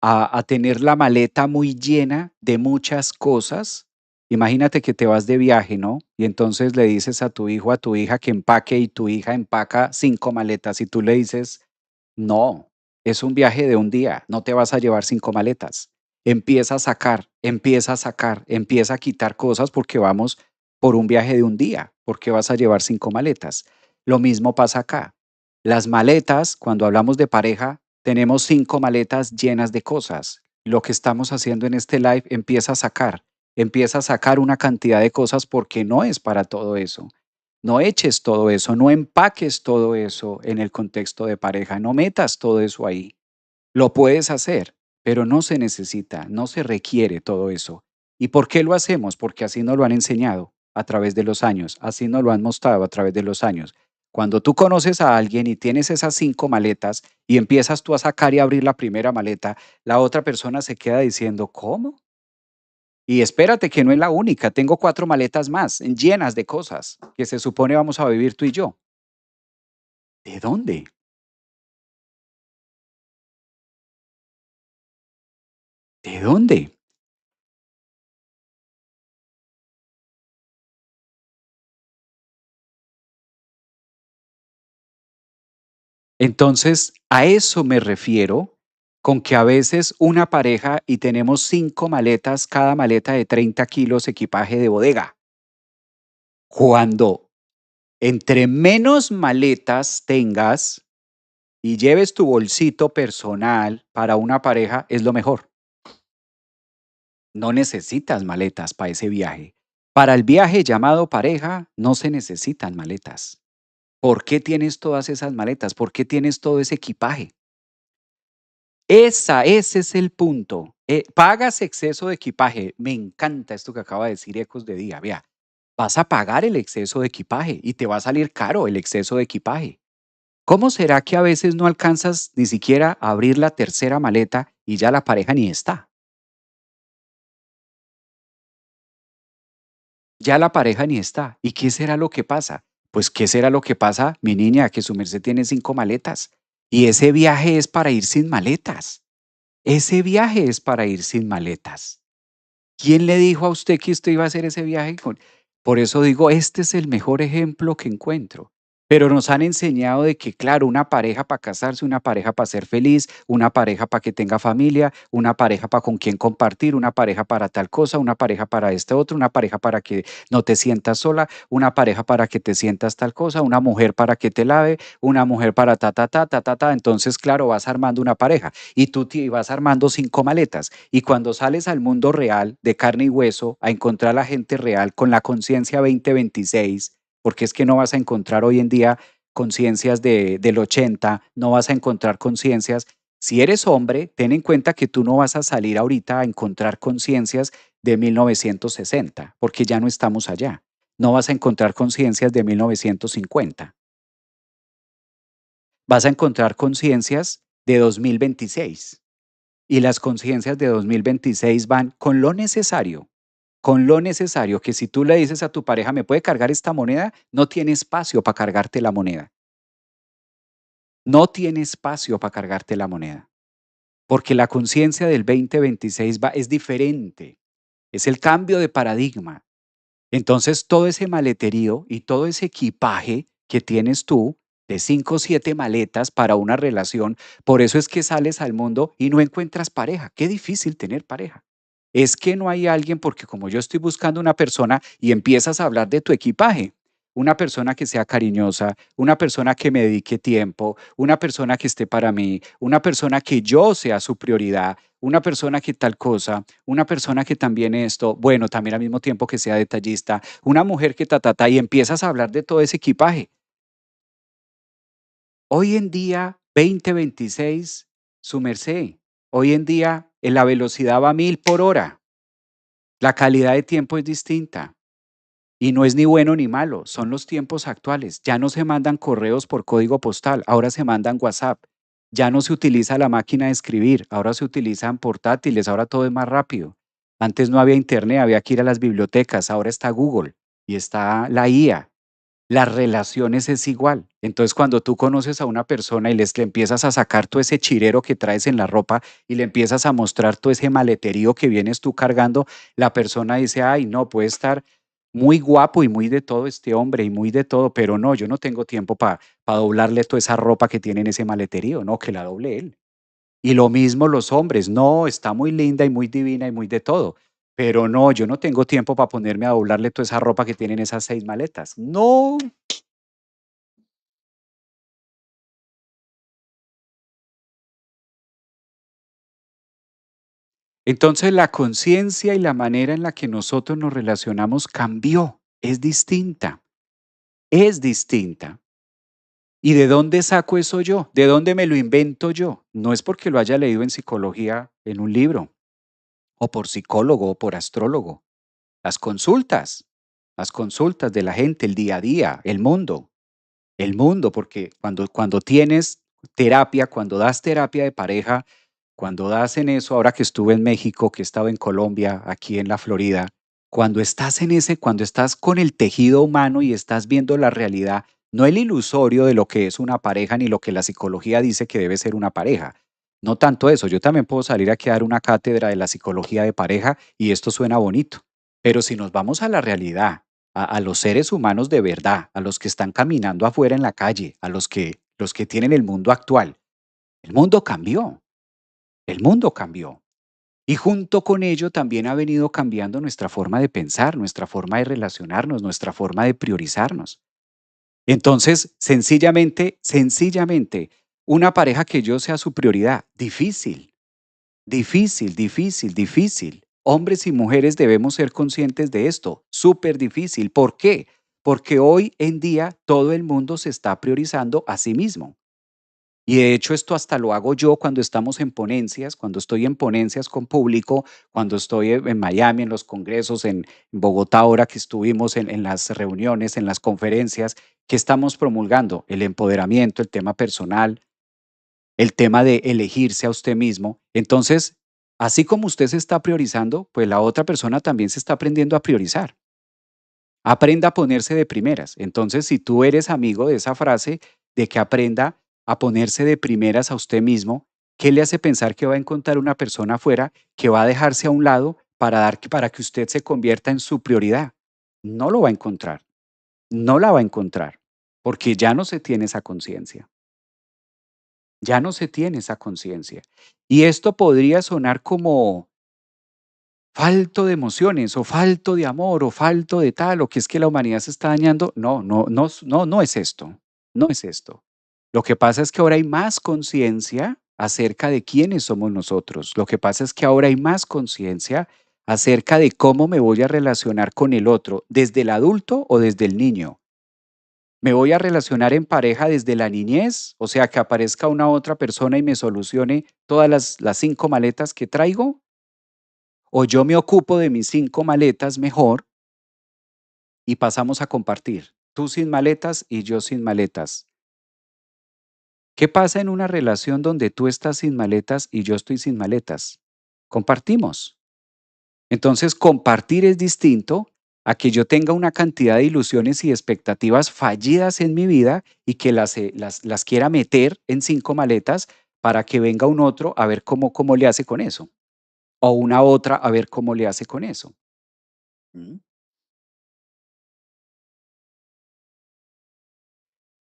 a tener la maleta muy llena de muchas cosas. Imagínate que te vas de viaje, ¿no? Y entonces le dices a tu hijo, a tu hija que empaque y tu hija empaca 5 maletas y tú le dices, no, es un viaje de un día, no te vas a llevar 5 maletas. Empieza a sacar, empieza a sacar, empieza a quitar cosas porque vamos por un viaje de un día, porque vas a llevar 5 maletas. Lo mismo pasa acá. Las maletas, cuando hablamos de pareja, tenemos 5 maletas llenas de cosas. Lo que estamos haciendo en este live empieza a sacar una cantidad de cosas porque no es para todo eso. No eches todo eso, no empaques todo eso en el contexto de pareja, no metas todo eso ahí. Lo puedes hacer, pero no se necesita, no se requiere todo eso. ¿Y por qué lo hacemos? Porque así nos lo han enseñado a través de los años, así nos lo han mostrado a través de los años. Cuando tú conoces a alguien y tienes esas 5 maletas y empiezas tú a sacar y abrir la primera maleta, la otra persona se queda diciendo, ¿cómo? Y espérate que no es la única, tengo 4 maletas más, llenas de cosas que se supone vamos a vivir tú y yo. ¿De dónde? ¿De dónde? Entonces, a eso me refiero con que a veces una pareja y tenemos 5 maletas, cada maleta de 30 kilos equipaje de bodega. Cuando entre menos maletas tengas y lleves tu bolsito personal para una pareja, es lo mejor. No necesitas maletas para ese viaje. Para el viaje llamado pareja, no se necesitan maletas. ¿Por qué tienes todas esas maletas? ¿Por qué tienes todo ese equipaje? Ese es el punto. Pagas exceso de equipaje. Me encanta esto que acaba de decir Ecos de Día. Vea, vas a pagar el exceso de equipaje y te va a salir caro el exceso de equipaje. ¿Cómo será que a veces no alcanzas ni siquiera a abrir la tercera maleta y ya la pareja ni está? Ya la pareja ni está. ¿Y qué será lo que pasa? Pues, ¿qué será lo que pasa, mi niña? Que su merced tiene 5 maletas y ese viaje es para ir sin maletas. Ese viaje es para ir sin maletas. ¿Quién le dijo a usted que usted iba a hacer ese viaje Por eso digo, este es el mejor ejemplo que encuentro. Pero nos han enseñado de que, claro, una pareja para casarse, una pareja para ser feliz, una pareja para que tenga familia, una pareja para con quien compartir, una pareja para tal cosa, una pareja para este otro, una pareja para que no te sientas sola, una pareja para que te sientas tal cosa, una mujer para que te lave, una mujer para ta, ta, ta, ta, ta, ta. Entonces, claro, vas armando una pareja y tú te vas armando 5 maletas. Y cuando sales al mundo real, de carne y hueso, a encontrar a la gente real con la conciencia 2026, porque es que no vas a encontrar hoy en día conciencias del 80, no vas a encontrar conciencias. Si eres hombre, ten en cuenta que tú no vas a salir ahorita a encontrar conciencias de 1960, porque ya no estamos allá. No vas a encontrar conciencias de 1950. Vas a encontrar conciencias de 2026. Y las conciencias de 2026 van con lo necesario que si tú le dices a tu pareja, ¿me puede cargar esta moneda? No tiene espacio para cargarte la moneda. No tiene espacio para cargarte la moneda. Porque la conciencia del 2026 es diferente. Es el cambio de paradigma. Entonces, todo ese maleterío y todo ese equipaje que tienes tú, de 5 o 7 maletas para una relación, por eso es que sales al mundo y no encuentras pareja. Qué difícil tener pareja. Es que no hay alguien porque como yo estoy buscando una persona y empiezas a hablar de tu equipaje, una persona que sea cariñosa, una persona que me dedique tiempo, una persona que esté para mí, una persona que yo sea su prioridad, una persona que tal cosa, una persona que también esto, bueno, también al mismo tiempo que sea detallista, una mujer que y empiezas a hablar de todo ese equipaje. Hoy en día, 2026, su merced, hoy en día la velocidad va a 1000 por hora, la calidad de tiempo es distinta. Y no es ni bueno ni malo, son los tiempos actuales. Ya no se mandan correos por código postal, ahora se mandan WhatsApp. Ya no se utiliza la máquina de escribir, ahora se utilizan portátiles, ahora todo es más rápido. Antes no había internet, había que ir a las bibliotecas, ahora está Google y está la IA. Las relaciones es igual. Entonces, cuando tú conoces a una persona y le empiezas a sacar todo ese chirero que traes en la ropa y le empiezas a mostrar todo ese maleterío que vienes tú cargando, la persona dice, ay, no, puede estar muy guapo y muy de todo este hombre y muy de todo, pero no, yo no tengo tiempo para doblarle toda esa ropa que tiene en ese maleterío, no, que la doble él. Y lo mismo los hombres, no, está muy linda y muy divina y muy de todo, pero no, yo no tengo tiempo para ponerme a doblarle toda esa ropa que tienen esas 6 maletas. No. Entonces la conciencia y la manera en la que nosotros nos relacionamos cambió, es distinta, es distinta. ¿Y de dónde saco eso yo? ¿De dónde me lo invento yo? No es porque lo haya leído en psicología en un libro, o por psicólogo, o por astrólogo. Las las consultas de la gente, el día a día, el mundo, porque cuando tienes terapia, cuando das terapia de pareja, cuando das en eso, ahora que estuve en México, que he estado en Colombia, aquí en la Florida, cuando estás en ese, cuando estás con el tejido humano y estás viendo la realidad, no el ilusorio de lo que es una pareja ni lo que la psicología dice que debe ser una pareja. No tanto eso, yo también puedo salir aquí a dar una cátedra de la psicología de pareja y esto suena bonito. Pero si nos vamos a la realidad, a los seres humanos de verdad, a los que están caminando afuera en la calle, a los que tienen el mundo actual, el mundo cambió. El mundo cambió. Y junto con ello también ha venido cambiando nuestra forma de pensar, nuestra forma de relacionarnos, nuestra forma de priorizarnos. Entonces, sencillamente, una pareja que yo sea su prioridad, difícil, difícil, difícil, difícil. Hombres y mujeres debemos ser conscientes de esto, súper difícil. ¿Por qué? Porque hoy en día todo el mundo se está priorizando a sí mismo. Y de hecho esto hasta lo hago yo cuando estamos en ponencias, cuando estoy en ponencias con público, cuando estoy en Miami, en los congresos, en Bogotá ahora que estuvimos en las reuniones, en las conferencias, que estamos promulgando el empoderamiento, el tema personal, el tema de elegirse a usted mismo. Entonces, así como usted se está priorizando, pues la otra persona también se está aprendiendo a priorizar. Aprenda a ponerse de primeras. Entonces, si tú eres amigo de esa frase, de que aprenda a ponerse de primeras a usted mismo, ¿qué le hace pensar que va a encontrar una persona afuera que va a dejarse a un lado para que usted se convierta en su prioridad? No lo va a encontrar, no la va a encontrar, porque ya no se tiene esa conciencia, ya no se tiene esa conciencia. Y esto podría sonar como falto de emociones, o falto de amor, o falto de tal, o que es que la humanidad se está dañando. No, no, no, no, no es esto. No es esto. Lo que pasa es que ahora hay más conciencia acerca de quiénes somos nosotros. Lo que pasa es que ahora hay más conciencia acerca de cómo me voy a relacionar con el otro, desde el adulto o desde el niño. ¿Me voy a relacionar en pareja desde la niñez? O sea, que aparezca una otra persona y me solucione todas las 5 maletas que traigo, o yo me ocupo de mis 5 maletas mejor y pasamos a compartir, tú sin maletas y yo sin maletas. ¿Qué pasa en una relación donde tú estás sin maletas y yo estoy sin maletas? Compartimos. Entonces, compartir es distinto a que yo tenga una cantidad de ilusiones y expectativas fallidas en mi vida y que las quiera meter en 5 maletas para que venga un otro a ver cómo le hace con eso, o una otra a ver cómo le hace con eso. Mm.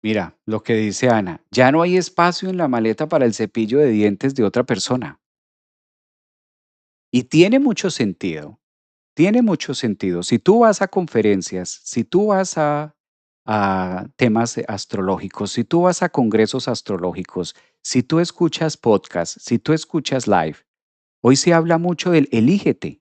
Mira, lo que dice Ana, ya no hay espacio en la maleta para el cepillo de dientes de otra persona. Y tiene mucho sentido. Tiene mucho sentido. Si tú vas a conferencias, si tú vas a temas astrológicos, si tú vas a congresos astrológicos, si tú escuchas podcasts, si tú escuchas live, hoy se habla mucho del elígete,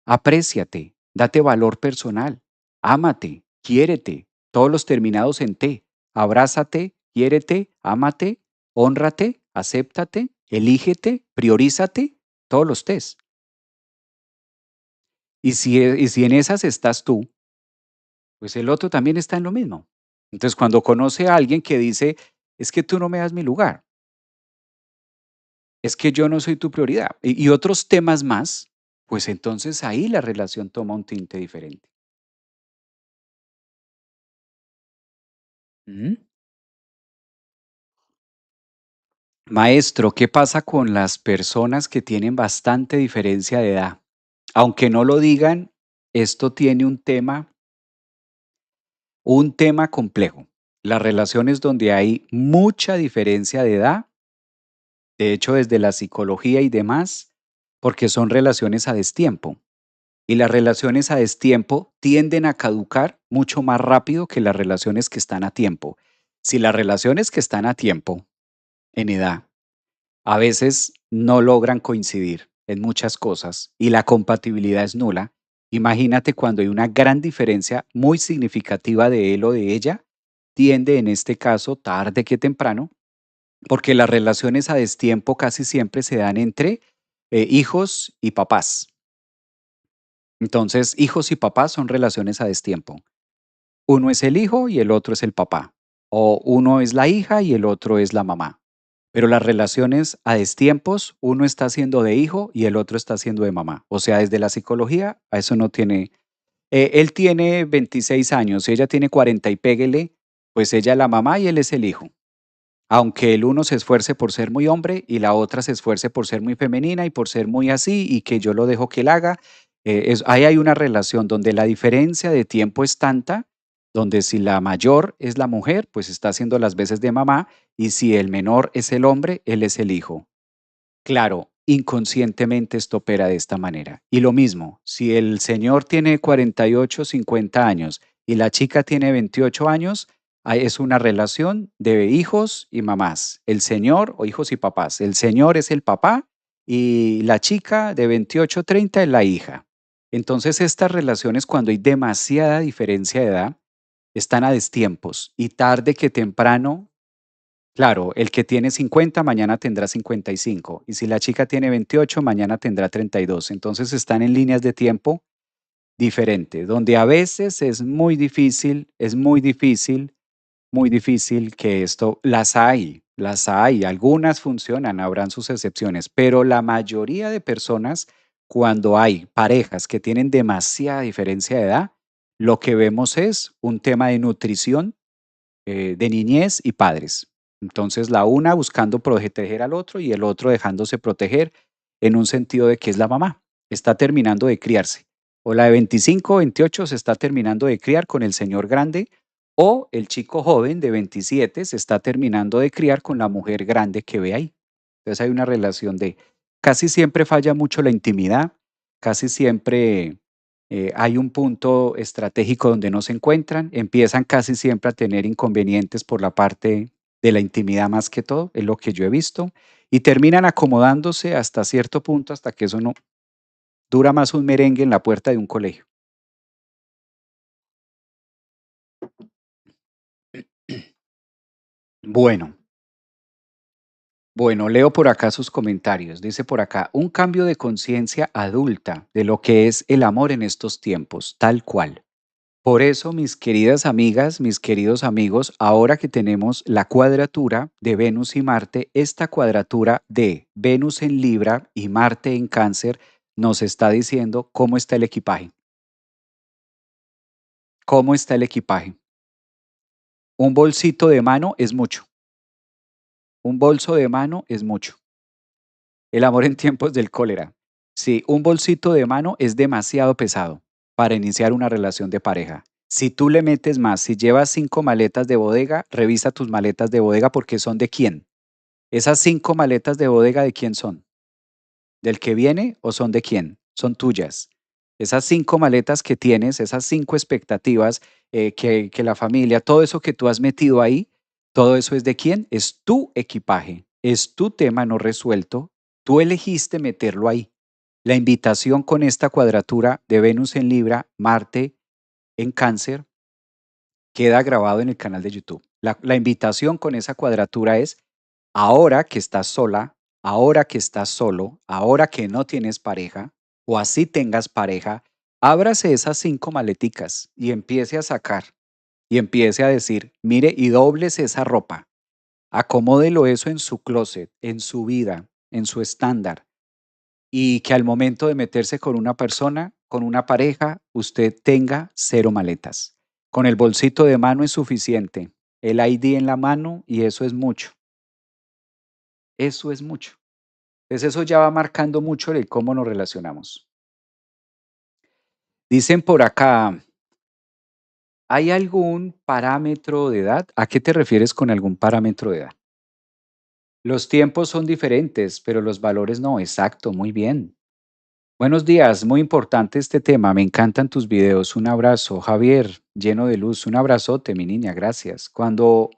apréciate, date valor personal, ámate, quiérete, todos los terminados en te, abrázate, quiérete, ámate, hónrate, acéptate, elígete, priorízate, todos los tes. Y si en esas estás tú, pues el otro también está en lo mismo. Entonces, cuando conoce a alguien que dice, es que tú no me das mi lugar, es que yo no soy tu prioridad, y otros temas más, pues entonces ahí la relación toma un tinte diferente. Ujú. Maestro, ¿qué pasa con las personas que tienen bastante diferencia de edad? Aunque no lo digan, esto tiene un tema complejo. Las relaciones donde hay mucha diferencia de edad, de hecho, desde la psicología y demás, porque son relaciones a destiempo. Y las relaciones a destiempo tienden a caducar mucho más rápido que las relaciones que están a tiempo. Si las relaciones que están a tiempo en edad a veces no logran coincidir en muchas cosas y la compatibilidad es nula, imagínate cuando hay una gran diferencia muy significativa de él o de ella, tiende en este caso tarde que temprano, porque las relaciones a destiempo casi siempre se dan entre hijos y papás. Entonces, hijos y papás son relaciones a destiempo. Uno es el hijo y el otro es el papá. O uno es la hija y el otro es la mamá. Pero las relaciones a destiempos, uno está siendo de hijo y el otro está siendo de mamá. O sea, desde la psicología, a eso no tiene. Él tiene 26 años, ella tiene 40 y péguele, pues ella es la mamá y él es el hijo. Aunque el uno se esfuerce por ser muy hombre y la otra se esfuerce por ser muy femenina y por ser muy así y que yo lo dejo que él haga, ahí hay una relación donde la diferencia de tiempo es tanta, donde si la mayor es la mujer, pues está haciendo las veces de mamá y si el menor es el hombre, él es el hijo. Claro, inconscientemente esto opera de esta manera. Y lo mismo, si el señor tiene 48, 50 años y la chica tiene 28 años, es una relación de hijos y mamás. El señor o hijos y papás. El señor es el papá y la chica de 28, 30 es la hija. Entonces estas relaciones cuando hay demasiada diferencia de edad están a destiempos y tarde que temprano. Claro, el que tiene 50 mañana tendrá 55 y si la chica tiene 28 mañana tendrá 32. Entonces están en líneas de tiempo diferentes, donde a veces es muy difícil, muy difícil que esto las hay, algunas funcionan, habrán sus excepciones, pero la mayoría de personas, cuando hay parejas que tienen demasiada diferencia de edad, lo que vemos es un tema de nutrición de niñez y padres. Entonces, la una buscando proteger al otro y el otro dejándose proteger en un sentido de que es la mamá, está terminando de criarse. O la de 25, 28 se está terminando de criar con el señor grande o el chico joven de 27 se está terminando de criar con la mujer grande que ve ahí. Entonces hay una relación de casi siempre falla mucho la intimidad, casi siempre hay un punto estratégico donde no se encuentran, empiezan casi siempre a tener inconvenientes por la parte de la intimidad más que todo, es lo que yo he visto, y terminan acomodándose hasta cierto punto, hasta que eso no dura más un merengue en la puerta de un colegio. Bueno, bueno, leo por acá sus comentarios. Dice por acá, un cambio de conciencia adulta de lo que es el amor en estos tiempos, tal cual. Por eso, mis queridas amigas, mis queridos amigos, ahora que tenemos la cuadratura de Venus y Marte, esta cuadratura de Venus en Libra y Marte en Cáncer nos está diciendo cómo está el equipaje. ¿Cómo está el equipaje? Un bolsito de mano es mucho. Un bolso de mano es mucho. El amor en tiempos del cólera. Sí, un bolsito de mano es demasiado pesado para iniciar una relación de pareja. Si tú le metes más, si llevas 5 maletas de bodega, revisa tus maletas de bodega porque son de quién. ¿Esas 5 maletas de bodega de quién son? ¿Del que viene o son de quién? Son tuyas. Esas 5 maletas que tienes, esas 5 expectativas que la familia, todo eso que tú has metido ahí, todo eso es de quién? Es tu equipaje, es tu tema no resuelto. Tú elegiste meterlo ahí. La invitación con esta cuadratura de Venus en Libra, Marte en Cáncer, queda grabado en el canal de YouTube. La invitación con esa cuadratura es ahora que estás sola, ahora que estás solo, ahora que no tienes pareja o así tengas pareja, ábrase esas 5 maleticas y empiece a sacar y empiece a decir, mire, y dobles esa ropa, acomódelo eso en su closet, en su vida, en su estándar y que al momento de meterse con una persona, con una pareja, usted tenga 0 maletas. Con el bolsito de mano es suficiente, el ID en la mano y eso es mucho, eso es mucho. Entonces eso ya va marcando mucho el cómo nos relacionamos. Dicen por acá, ¿hay algún parámetro de edad? ¿A qué te refieres con algún parámetro de edad? Los tiempos son diferentes, pero los valores no. Exacto, muy bien. Buenos días, muy importante este tema. Me encantan tus videos. Un abrazo, Javier, lleno de luz. Un abrazote, mi niña, gracias. Cuando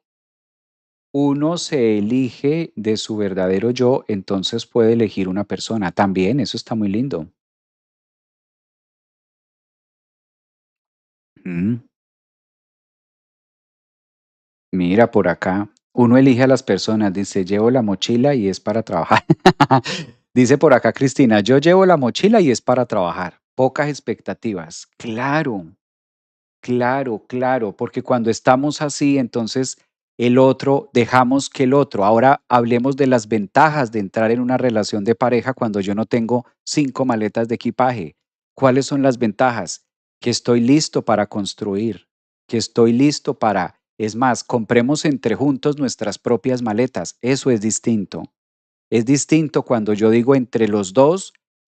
uno se elige de su verdadero yo, entonces puede elegir una persona. También, eso está muy lindo. Mm. Mira por acá, uno elige a las personas, dice, llevo la mochila y es para trabajar. Dice por acá Cristina, yo llevo la mochila y es para trabajar. Pocas expectativas. Claro, claro, claro, porque cuando estamos así, entonces el otro, dejamos que el otro. Ahora hablemos de las ventajas de entrar en una relación de pareja cuando yo no tengo 5 maletas de equipaje. ¿Cuáles son las ventajas? Que estoy listo para construir, que estoy listo para, es más, compremos entre juntos nuestras propias maletas. Eso es distinto. Es distinto cuando yo digo entre los dos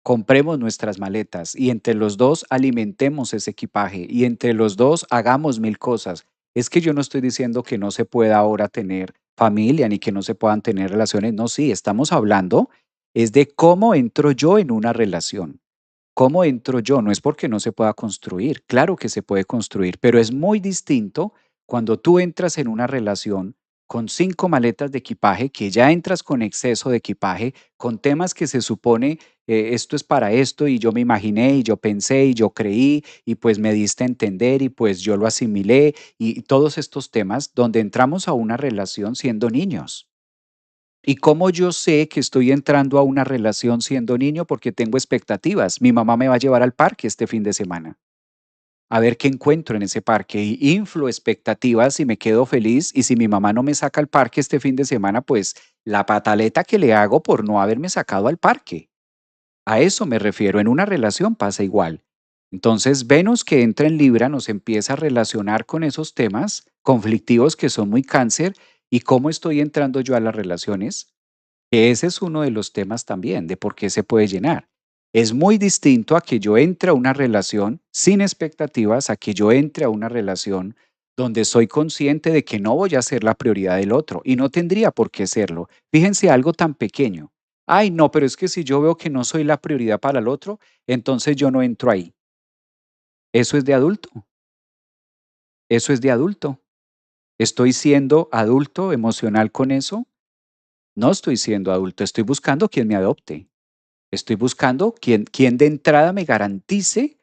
compremos nuestras maletas y entre los dos alimentemos ese equipaje y entre los dos hagamos mil cosas. Es que yo no estoy diciendo que no se pueda ahora tener familia ni que no se puedan tener relaciones. No, sí, estamos hablando es de cómo entro yo en una relación. ¿Cómo entro yo? No es porque no se pueda construir, claro que se puede construir, pero es muy distinto cuando tú entras en una relación con 5 maletas de equipaje, que ya entras con exceso de equipaje, con temas que se supone esto es para esto y yo me imaginé y yo pensé y yo creí y pues me diste a entender y pues yo lo asimilé y todos estos temas donde entramos a una relación siendo niños. ¿Y cómo yo sé que estoy entrando a una relación siendo niño? Porque tengo expectativas. Mi mamá me va a llevar al parque este fin de semana. A ver qué encuentro en ese parque. Y inflo expectativas y me quedo feliz. Y si mi mamá no me saca al parque este fin de semana, pues la pataleta que le hago por no haberme sacado al parque. A eso me refiero. En una relación pasa igual. Entonces, Venus que entra en Libra nos empieza a relacionar con esos temas conflictivos que son muy cáncer. ¿Y cómo estoy entrando yo a las relaciones? Ese es uno de los temas también, de por qué se puede llenar. Es muy distinto a que yo entre a una relación sin expectativas, a que yo entre a una relación donde soy consciente de que no voy a ser la prioridad del otro y no tendría por qué serlo. Fíjense algo tan pequeño. Ay, no, pero es que si yo veo que no soy la prioridad para el otro, entonces yo no entro ahí. Eso es de adulto. Eso es de adulto. ¿Estoy siendo adulto emocional con eso? No estoy siendo adulto, estoy buscando quien me adopte. Estoy buscando quien de entrada me garantice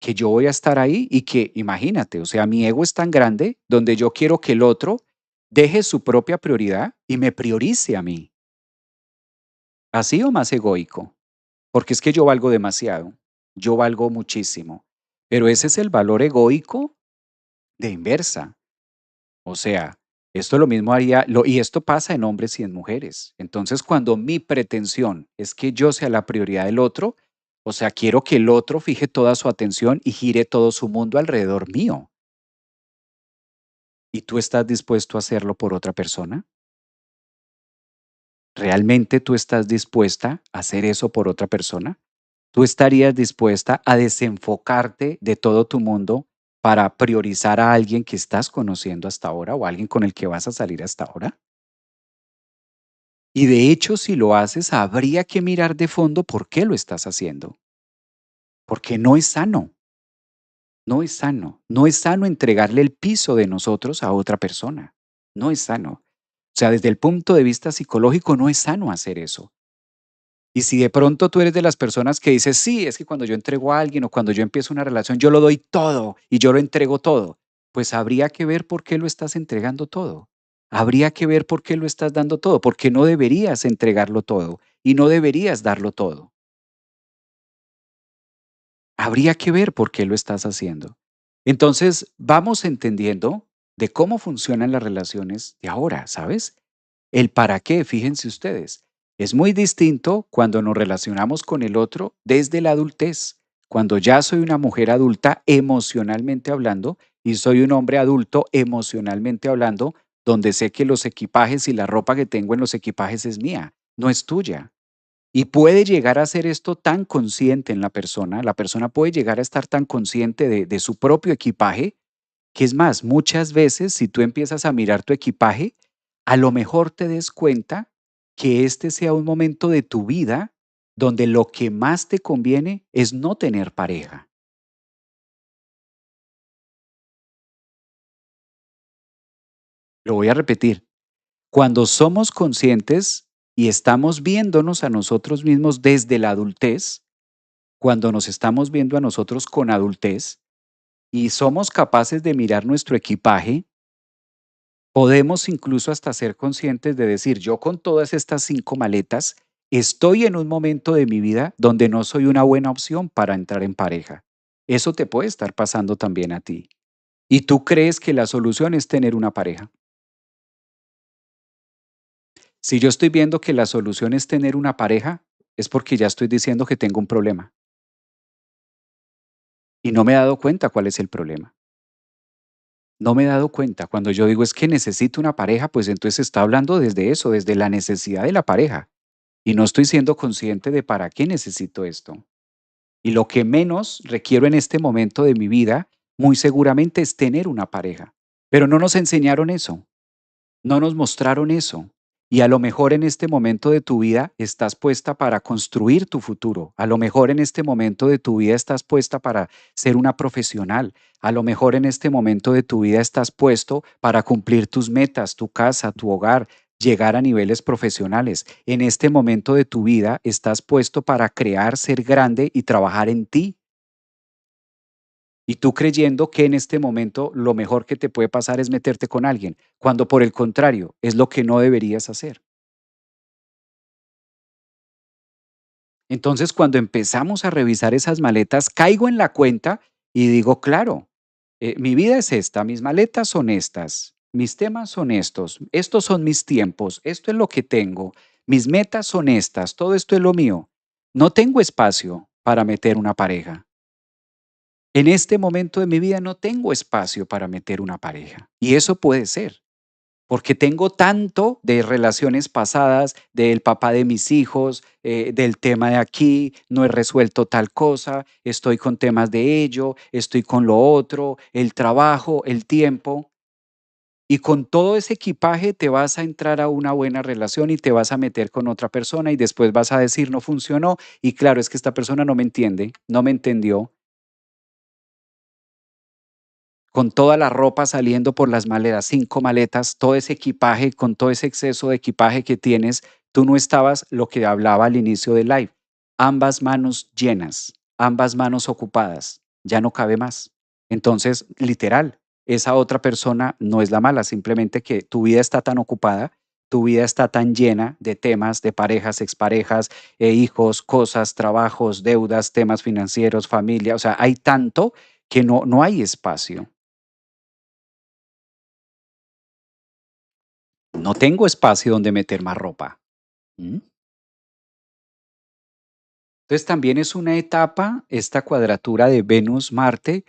que yo voy a estar ahí y que, imagínate, o sea, mi ego es tan grande donde yo quiero que el otro deje su propia prioridad y me priorice a mí. ¿Así o más egoico? Porque es que yo valgo demasiado, yo valgo muchísimo. Pero ese es el valor egoico de inversa. O sea, esto lo mismo haría, y esto pasa en hombres y en mujeres. Entonces, cuando mi pretensión es que yo sea la prioridad del otro, o sea, quiero que el otro fije toda su atención y gire todo su mundo alrededor mío. ¿Y tú estás dispuesto a hacerlo por otra persona? ¿Realmente tú estás dispuesta a hacer eso por otra persona? ¿Tú estarías dispuesta a desenfocarte de todo tu mundo para priorizar a alguien que estás conociendo hasta ahora o alguien con el que vas a salir hasta ahora? Y de hecho, si lo haces, habría que mirar de fondo por qué lo estás haciendo, porque no es sano, no es sano, no es sano entregarle el piso de nosotros a otra persona, no es sano. O sea, desde el punto de vista psicológico no es sano hacer eso. Y si de pronto tú eres de las personas que dices, sí, es que cuando yo entrego a alguien o cuando yo empiezo una relación, yo lo doy todo y yo lo entrego todo, pues habría que ver por qué lo estás entregando todo. Habría que ver por qué lo estás dando todo, porque no deberías entregarlo todo y no deberías darlo todo. Habría que ver por qué lo estás haciendo. Entonces, vamos entendiendo de cómo funcionan las relaciones de ahora, ¿sabes? El para qué, fíjense ustedes, es muy distinto cuando nos relacionamos con el otro desde la adultez. Cuando ya soy una mujer adulta emocionalmente hablando y soy un hombre adulto emocionalmente hablando, donde sé que los equipajes y la ropa que tengo en los equipajes es mía, no es tuya. Y puede llegar a ser esto tan consciente en la persona puede llegar a estar tan consciente de su propio equipaje, que es más, muchas veces si tú empiezas a mirar tu equipaje, a lo mejor te des cuenta que este sea un momento de tu vida donde lo que más te conviene es no tener pareja. Lo voy a repetir. Cuando somos conscientes y estamos viéndonos a nosotros mismos desde la adultez, cuando nos estamos viendo a nosotros con adultez y somos capaces de mirar nuestro equipaje, podemos incluso hasta ser conscientes de decir, yo con todas estas 5 maletas, estoy en un momento de mi vida donde no soy una buena opción para entrar en pareja. Eso te puede estar pasando también a ti. Y tú crees que la solución es tener una pareja. Si yo estoy viendo que la solución es tener una pareja, es porque ya estoy diciendo que tengo un problema y no me he dado cuenta cuál es el problema. No me he dado cuenta. Cuando yo digo es que necesito una pareja, pues entonces está hablando desde eso, desde la necesidad de la pareja. Y no estoy siendo consciente de para qué necesito esto. Y lo que menos requiero en este momento de mi vida, muy seguramente es tener una pareja. Pero no nos enseñaron eso. No nos mostraron eso. Y a lo mejor en este momento de tu vida estás puesta para construir tu futuro. A lo mejor en este momento de tu vida estás puesta para ser una profesional. A lo mejor en este momento de tu vida estás puesto para cumplir tus metas, tu casa, tu hogar, llegar a niveles profesionales. En este momento de tu vida estás puesto para crear, ser grande y trabajar en ti. Y tú creyendo que en este momento lo mejor que te puede pasar es meterte con alguien, cuando por el contrario es lo que no deberías hacer. Entonces, cuando empezamos a revisar esas maletas, caigo en la cuenta y digo, claro, mi vida es esta, mis maletas son estas, mis temas son estos son mis tiempos, esto es lo que tengo, mis metas son estas, todo esto es lo mío. No tengo espacio para meter una pareja. En este momento de mi vida no tengo espacio para meter una pareja. Y eso puede ser, porque tengo tanto de relaciones pasadas, del papá de mis hijos, del tema de aquí, no he resuelto tal cosa, estoy con temas de ello, estoy con lo otro, el trabajo, el tiempo. Y con todo ese equipaje te vas a entrar a una buena relación y te vas a meter con otra persona y después vas a decir no funcionó y claro, es que esta persona no me entiende, no me entendió, con toda la ropa saliendo por las maletas, 5 maletas, todo ese equipaje, con todo ese exceso de equipaje que tienes, tú no estabas lo que hablaba al inicio del live, ambas manos llenas, ambas manos ocupadas, ya no cabe más. Entonces, literal, esa otra persona no es la mala, simplemente que tu vida está tan ocupada, tu vida está tan llena de temas, de parejas, exparejas, hijos, cosas, trabajos, deudas, temas financieros, familia, o sea, hay tanto que no hay espacio. No tengo espacio donde meter más ropa. ¿Mm? Entonces también es una etapa, esta cuadratura de Venus-Marte,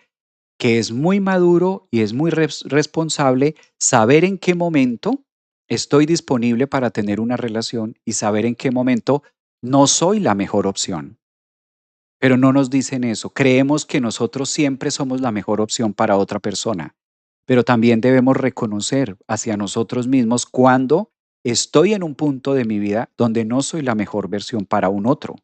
que es muy maduro y es muy responsable saber en qué momento estoy disponible para tener una relación y saber en qué momento no soy la mejor opción. Pero no nos dicen eso. Creemos que nosotros siempre somos la mejor opción para otra persona, pero también debemos reconocer hacia nosotros mismos cuando estoy en un punto de mi vida donde no soy la mejor versión para un otro,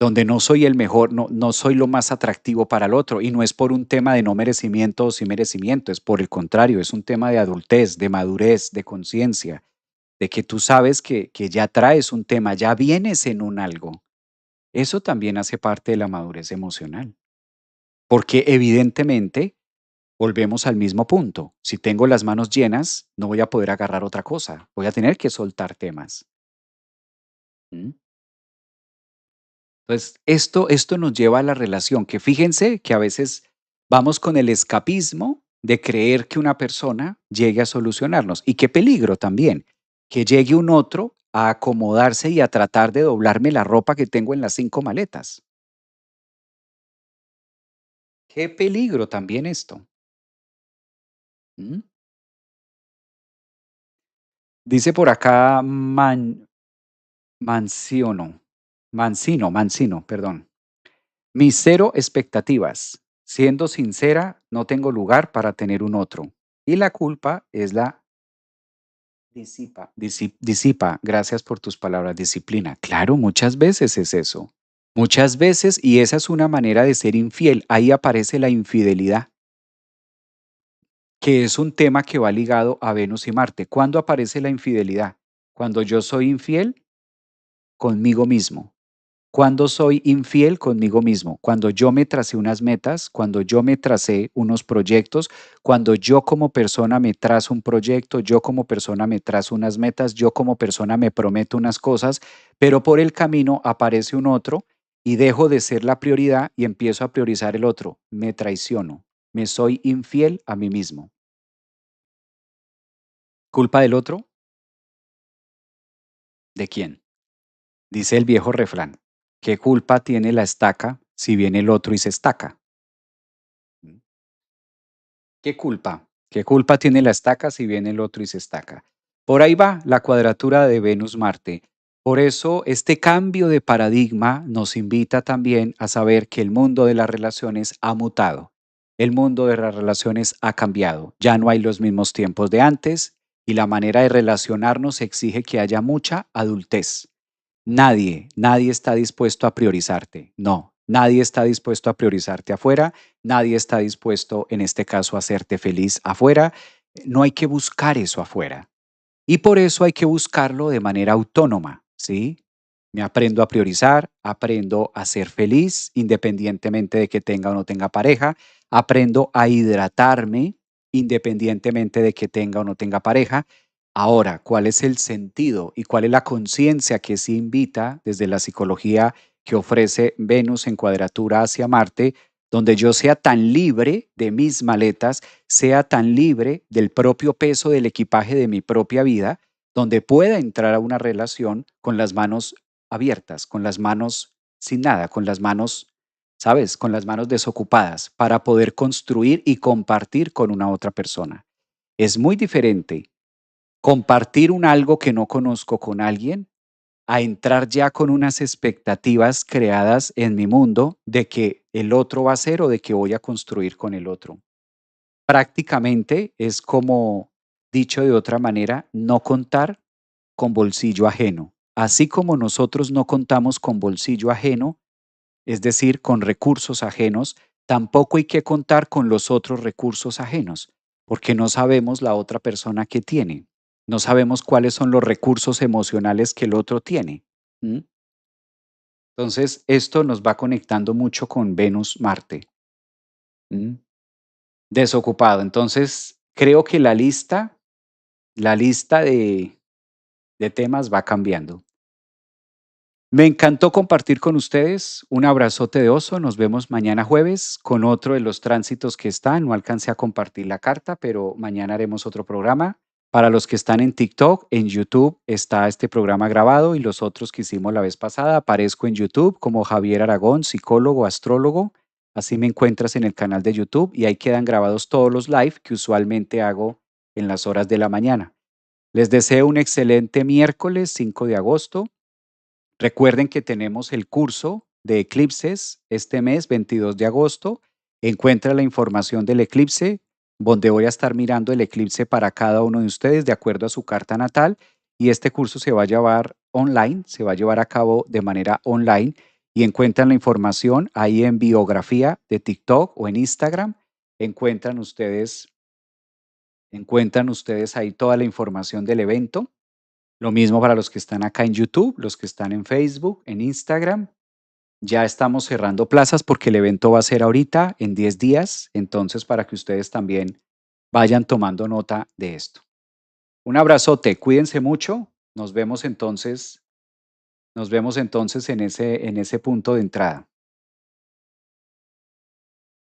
donde no soy el mejor, no soy lo más atractivo para el otro. Y no es por un tema de no merecimiento o sí merecimiento, es por el contrario, es un tema de adultez, de madurez, de conciencia, de que tú sabes que ya traes un tema, ya vienes en un algo. Eso también hace parte de la madurez emocional, porque evidentemente volvemos al mismo punto. Si tengo las manos llenas, no voy a poder agarrar otra cosa, voy a tener que soltar temas. ¿Mm? Entonces, esto nos lleva a la relación, que fíjense que a veces vamos con el escapismo de creer que una persona llegue a solucionarnos. Y qué peligro también, que llegue un otro a acomodarse y a tratar de doblarme la ropa que tengo en las 5 maletas. Qué peligro también esto. ¿Mm? Dice por acá Mancino, perdón. Mis cero expectativas. Siendo sincera, no tengo lugar para tener un otro. Y la culpa es la disipa. Gracias por tus palabras, disciplina. Claro, muchas veces es eso. Muchas veces, y esa es una manera de ser infiel. Ahí aparece la infidelidad, que es un tema que va ligado a Venus y Marte. ¿Cuándo aparece la infidelidad? Cuando yo soy infiel conmigo mismo. Cuando soy infiel conmigo mismo, cuando yo me tracé unas metas, cuando yo me tracé unos proyectos, cuando yo como persona me trazo un proyecto, yo como persona me trazo unas metas, yo como persona me prometo unas cosas, pero por el camino aparece un otro y dejo de ser la prioridad y empiezo a priorizar el otro. Me traiciono, me soy infiel a mí mismo. ¿Culpa del otro? ¿De quién? Dice el viejo refrán. ¿Qué culpa tiene la estaca si viene el otro y se estaca? ¿Qué culpa? ¿Qué culpa tiene la estaca si viene el otro y se estaca? Por ahí va la cuadratura de Venus-Marte. Por eso este cambio de paradigma nos invita también a saber que el mundo de las relaciones ha mutado. El mundo de las relaciones ha cambiado. Ya no hay los mismos tiempos de antes y la manera de relacionarnos exige que haya mucha adultez. Nadie está dispuesto a priorizarte. No, nadie está dispuesto a priorizarte afuera, nadie está dispuesto, en este caso, a hacerte feliz afuera. No hay que buscar eso afuera. Y por eso hay que buscarlo de manera autónoma, ¿sí? Me aprendo a priorizar, aprendo a ser feliz independientemente de que tenga o no tenga pareja, aprendo a hidratarme independientemente de que tenga o no tenga pareja. Ahora, ¿cuál es el sentido y cuál es la conciencia que se invita desde la psicología que ofrece Venus en cuadratura hacia Marte, donde yo sea tan libre de mis maletas, sea tan libre del propio peso del equipaje de mi propia vida, donde pueda entrar a una relación con las manos abiertas, con las manos sin nada, con las manos, ¿sabes? Con las manos desocupadas para poder construir y compartir con una otra persona. Es muy diferente compartir un algo que no conozco con alguien a entrar ya con unas expectativas creadas en mi mundo de que el otro va a ser o de que voy a construir con el otro. Prácticamente es como, dicho de otra manera, no contar con bolsillo ajeno. Así como nosotros no contamos con bolsillo ajeno, es decir, con recursos ajenos, tampoco hay que contar con los otros recursos ajenos, porque no sabemos la otra persona que tiene. No sabemos cuáles son los recursos emocionales que el otro tiene. ¿Mm? Entonces, esto nos va conectando mucho con Venus-Marte. desocupado. Entonces, creo que la lista de temas va cambiando. Me encantó compartir con ustedes. Un abrazote de oso. Nos vemos mañana jueves con otro de los tránsitos que están. No alcancé a compartir la carta, pero mañana haremos otro programa. Para los que están en TikTok, en YouTube está este programa grabado y los otros que hicimos la vez pasada. Aparezco en YouTube como Javier Aragón, psicólogo, astrólogo. Así me encuentras en el canal de YouTube y ahí quedan grabados todos los live que usualmente hago en las horas de la mañana. Les deseo un excelente miércoles 5 de agosto. Recuerden que tenemos el curso de eclipses este mes, 22 de agosto. Encuentra la información del eclipse, donde voy a estar mirando el eclipse para cada uno de ustedes de acuerdo a su carta natal. Y este curso se va a llevar online, se va a llevar a cabo de manera online. Y encuentran la información ahí en biografía de TikTok o en Instagram. Encuentran ustedes, encuentran ustedes ahí toda la información del evento. Lo mismo para los que están acá en YouTube, los que están en Facebook, en Instagram. Ya estamos cerrando plazas porque el evento va a ser ahorita en 10 días, entonces para que ustedes también vayan tomando nota de esto. Un abrazote, cuídense mucho. Nos vemos entonces en ese punto de entrada.